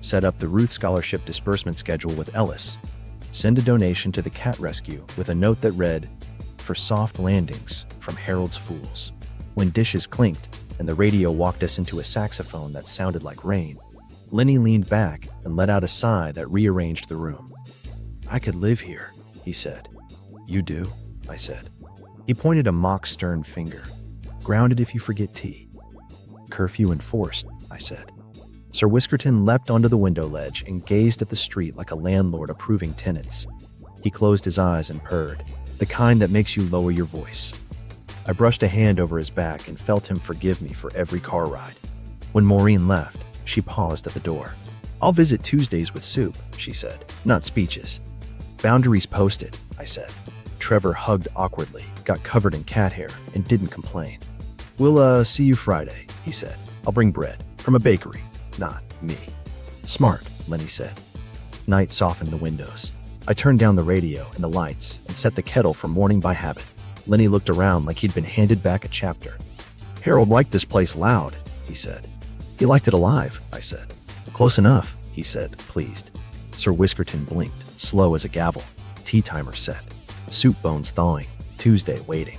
set up the Ruth Scholarship disbursement schedule with Ellis, send a donation to the cat rescue with a note that read, "For soft landings from Harold's Fools." When dishes clinked and the radio walked us into a saxophone that sounded like rain, Lenny leaned back and let out a sigh that rearranged the room. "I could live here," he said. "You do?" I said. He pointed a mock stern finger. "Grounded if you forget tea." "Curfew enforced," I said. Sir Whiskerton leapt onto the window ledge and gazed at the street like a landlord approving tenants. He closed his eyes and purred, the kind that makes you lower your voice. I brushed a hand over his back and felt him forgive me for every car ride. When Maureen left, she paused at the door. "I'll visit Tuesdays with soup," she said, "not speeches." "Boundaries posted," I said. Trevor hugged awkwardly, got covered in cat hair, and didn't complain. "We'll see you Friday," he said. "I'll bring bread from a bakery, not me." "Smart," Lenny said. Night softened the windows. I turned down the radio and the lights and set the kettle for morning by habit. Lenny looked around like he'd been handed back a chapter. "Harold liked this place loud," he said. "He liked it alive," I said. "Close enough," he said, pleased. Sir Whiskerton blinked, slow as a gavel. Tea timer set. Soup bones thawing. Tuesday waiting.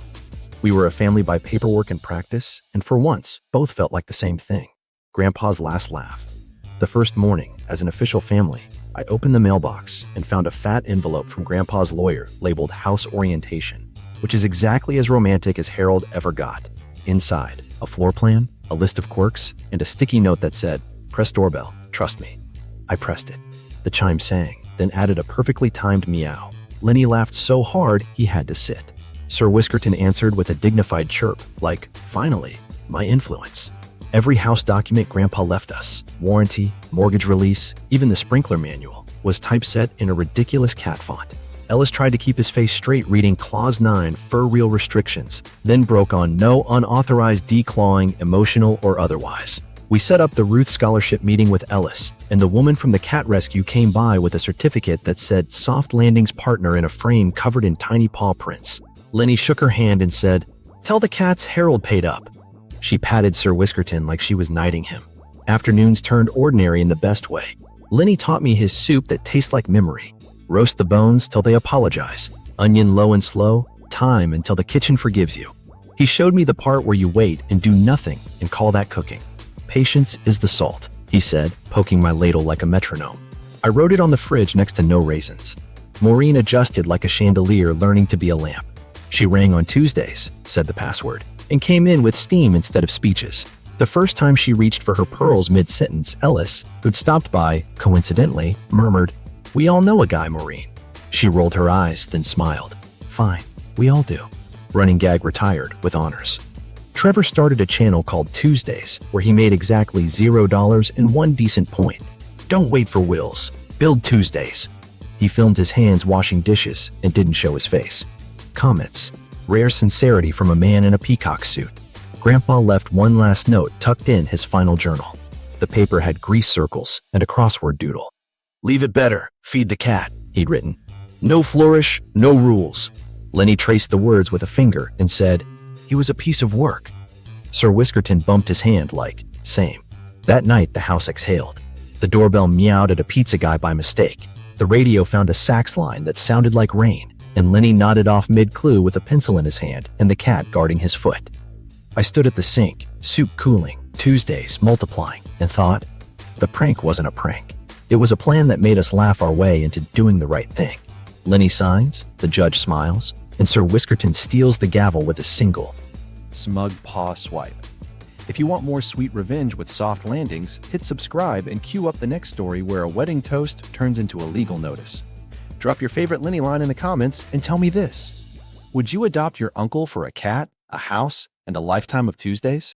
We were a family by paperwork and practice, and for once, both felt like the same thing. Grandpa's last laugh. The first morning, as an official family, I opened the mailbox and found a fat envelope from Grandpa's lawyer labeled House Orientation, which is exactly as romantic as Harold ever got. Inside, a floor plan, a list of quirks, and a sticky note that said, "Press doorbell, trust me." I pressed it. The chime sang, then added a perfectly timed meow. Lenny laughed so hard he had to sit. Sir Whiskerton answered with a dignified chirp, like, "Finally, my influence." Every house document Grandpa left us, warranty, mortgage release, even the sprinkler manual, was typeset in a ridiculous cat font. Ellis tried to keep his face straight reading Clause 9 fur reel restrictions, then broke on no unauthorized declawing, emotional or otherwise. We set up the Ruth Scholarship meeting with Ellis, and the woman from the cat rescue came by with a certificate that said Soft Landings Partner in a frame covered in tiny paw prints. Lenny shook her hand and said, "Tell the cats Harold paid up." She patted Sir Whiskerton like she was knighting him. Afternoons turned ordinary in the best way. Lenny taught me his soup that tastes like memory. Roast the bones till they apologize. Onion low and slow. Time until the kitchen forgives you. He showed me the part where you wait and do nothing and call that cooking. "Patience is the salt," he said, poking my ladle like a metronome. I wrote it on the fridge next to no raisins. Maureen adjusted like a chandelier learning to be a lamp. She rang on Tuesdays, said the password, and came in with steam instead of speeches. The first time she reached for her pearls mid-sentence, Ellis, who'd stopped by, coincidentally, murmured, "We all know a guy, Maureen." She rolled her eyes, then smiled. "Fine, we all do." Running gag retired with honors. Trevor started a channel called Tuesdays, where he made exactly $0 and one decent point. "Don't wait for wills. Build Tuesdays." He filmed his hands washing dishes and didn't show his face. Comments. Rare sincerity from a man in a peacock suit. Grandpa left one last note tucked in his final journal. The paper had grease circles and a crossword doodle. "Leave it better. Feed the cat," he'd written. "No flourish, no rules." Lenny traced the words with a finger and said, "He was a piece of work." Sir Whiskerton bumped his hand like, "Same." That night, the house exhaled. The doorbell meowed at a pizza guy by mistake. The radio found a sax line that sounded like rain, and Lenny nodded off mid-clue with a pencil in his hand and the cat guarding his foot. I stood at the sink, soup cooling, Tuesdays multiplying, and thought, the prank wasn't a prank. It was a plan that made us laugh our way into doing the right thing. Lenny signs, the judge smiles, and Sir Whiskerton steals the gavel with a single smug paw swipe. If you want more sweet revenge with soft landings, hit subscribe and queue up the next story where a wedding toast turns into a legal notice. Drop your favorite Lenny line in the comments and tell me this. Would you adopt your uncle for a cat, a house, and a lifetime of Tuesdays?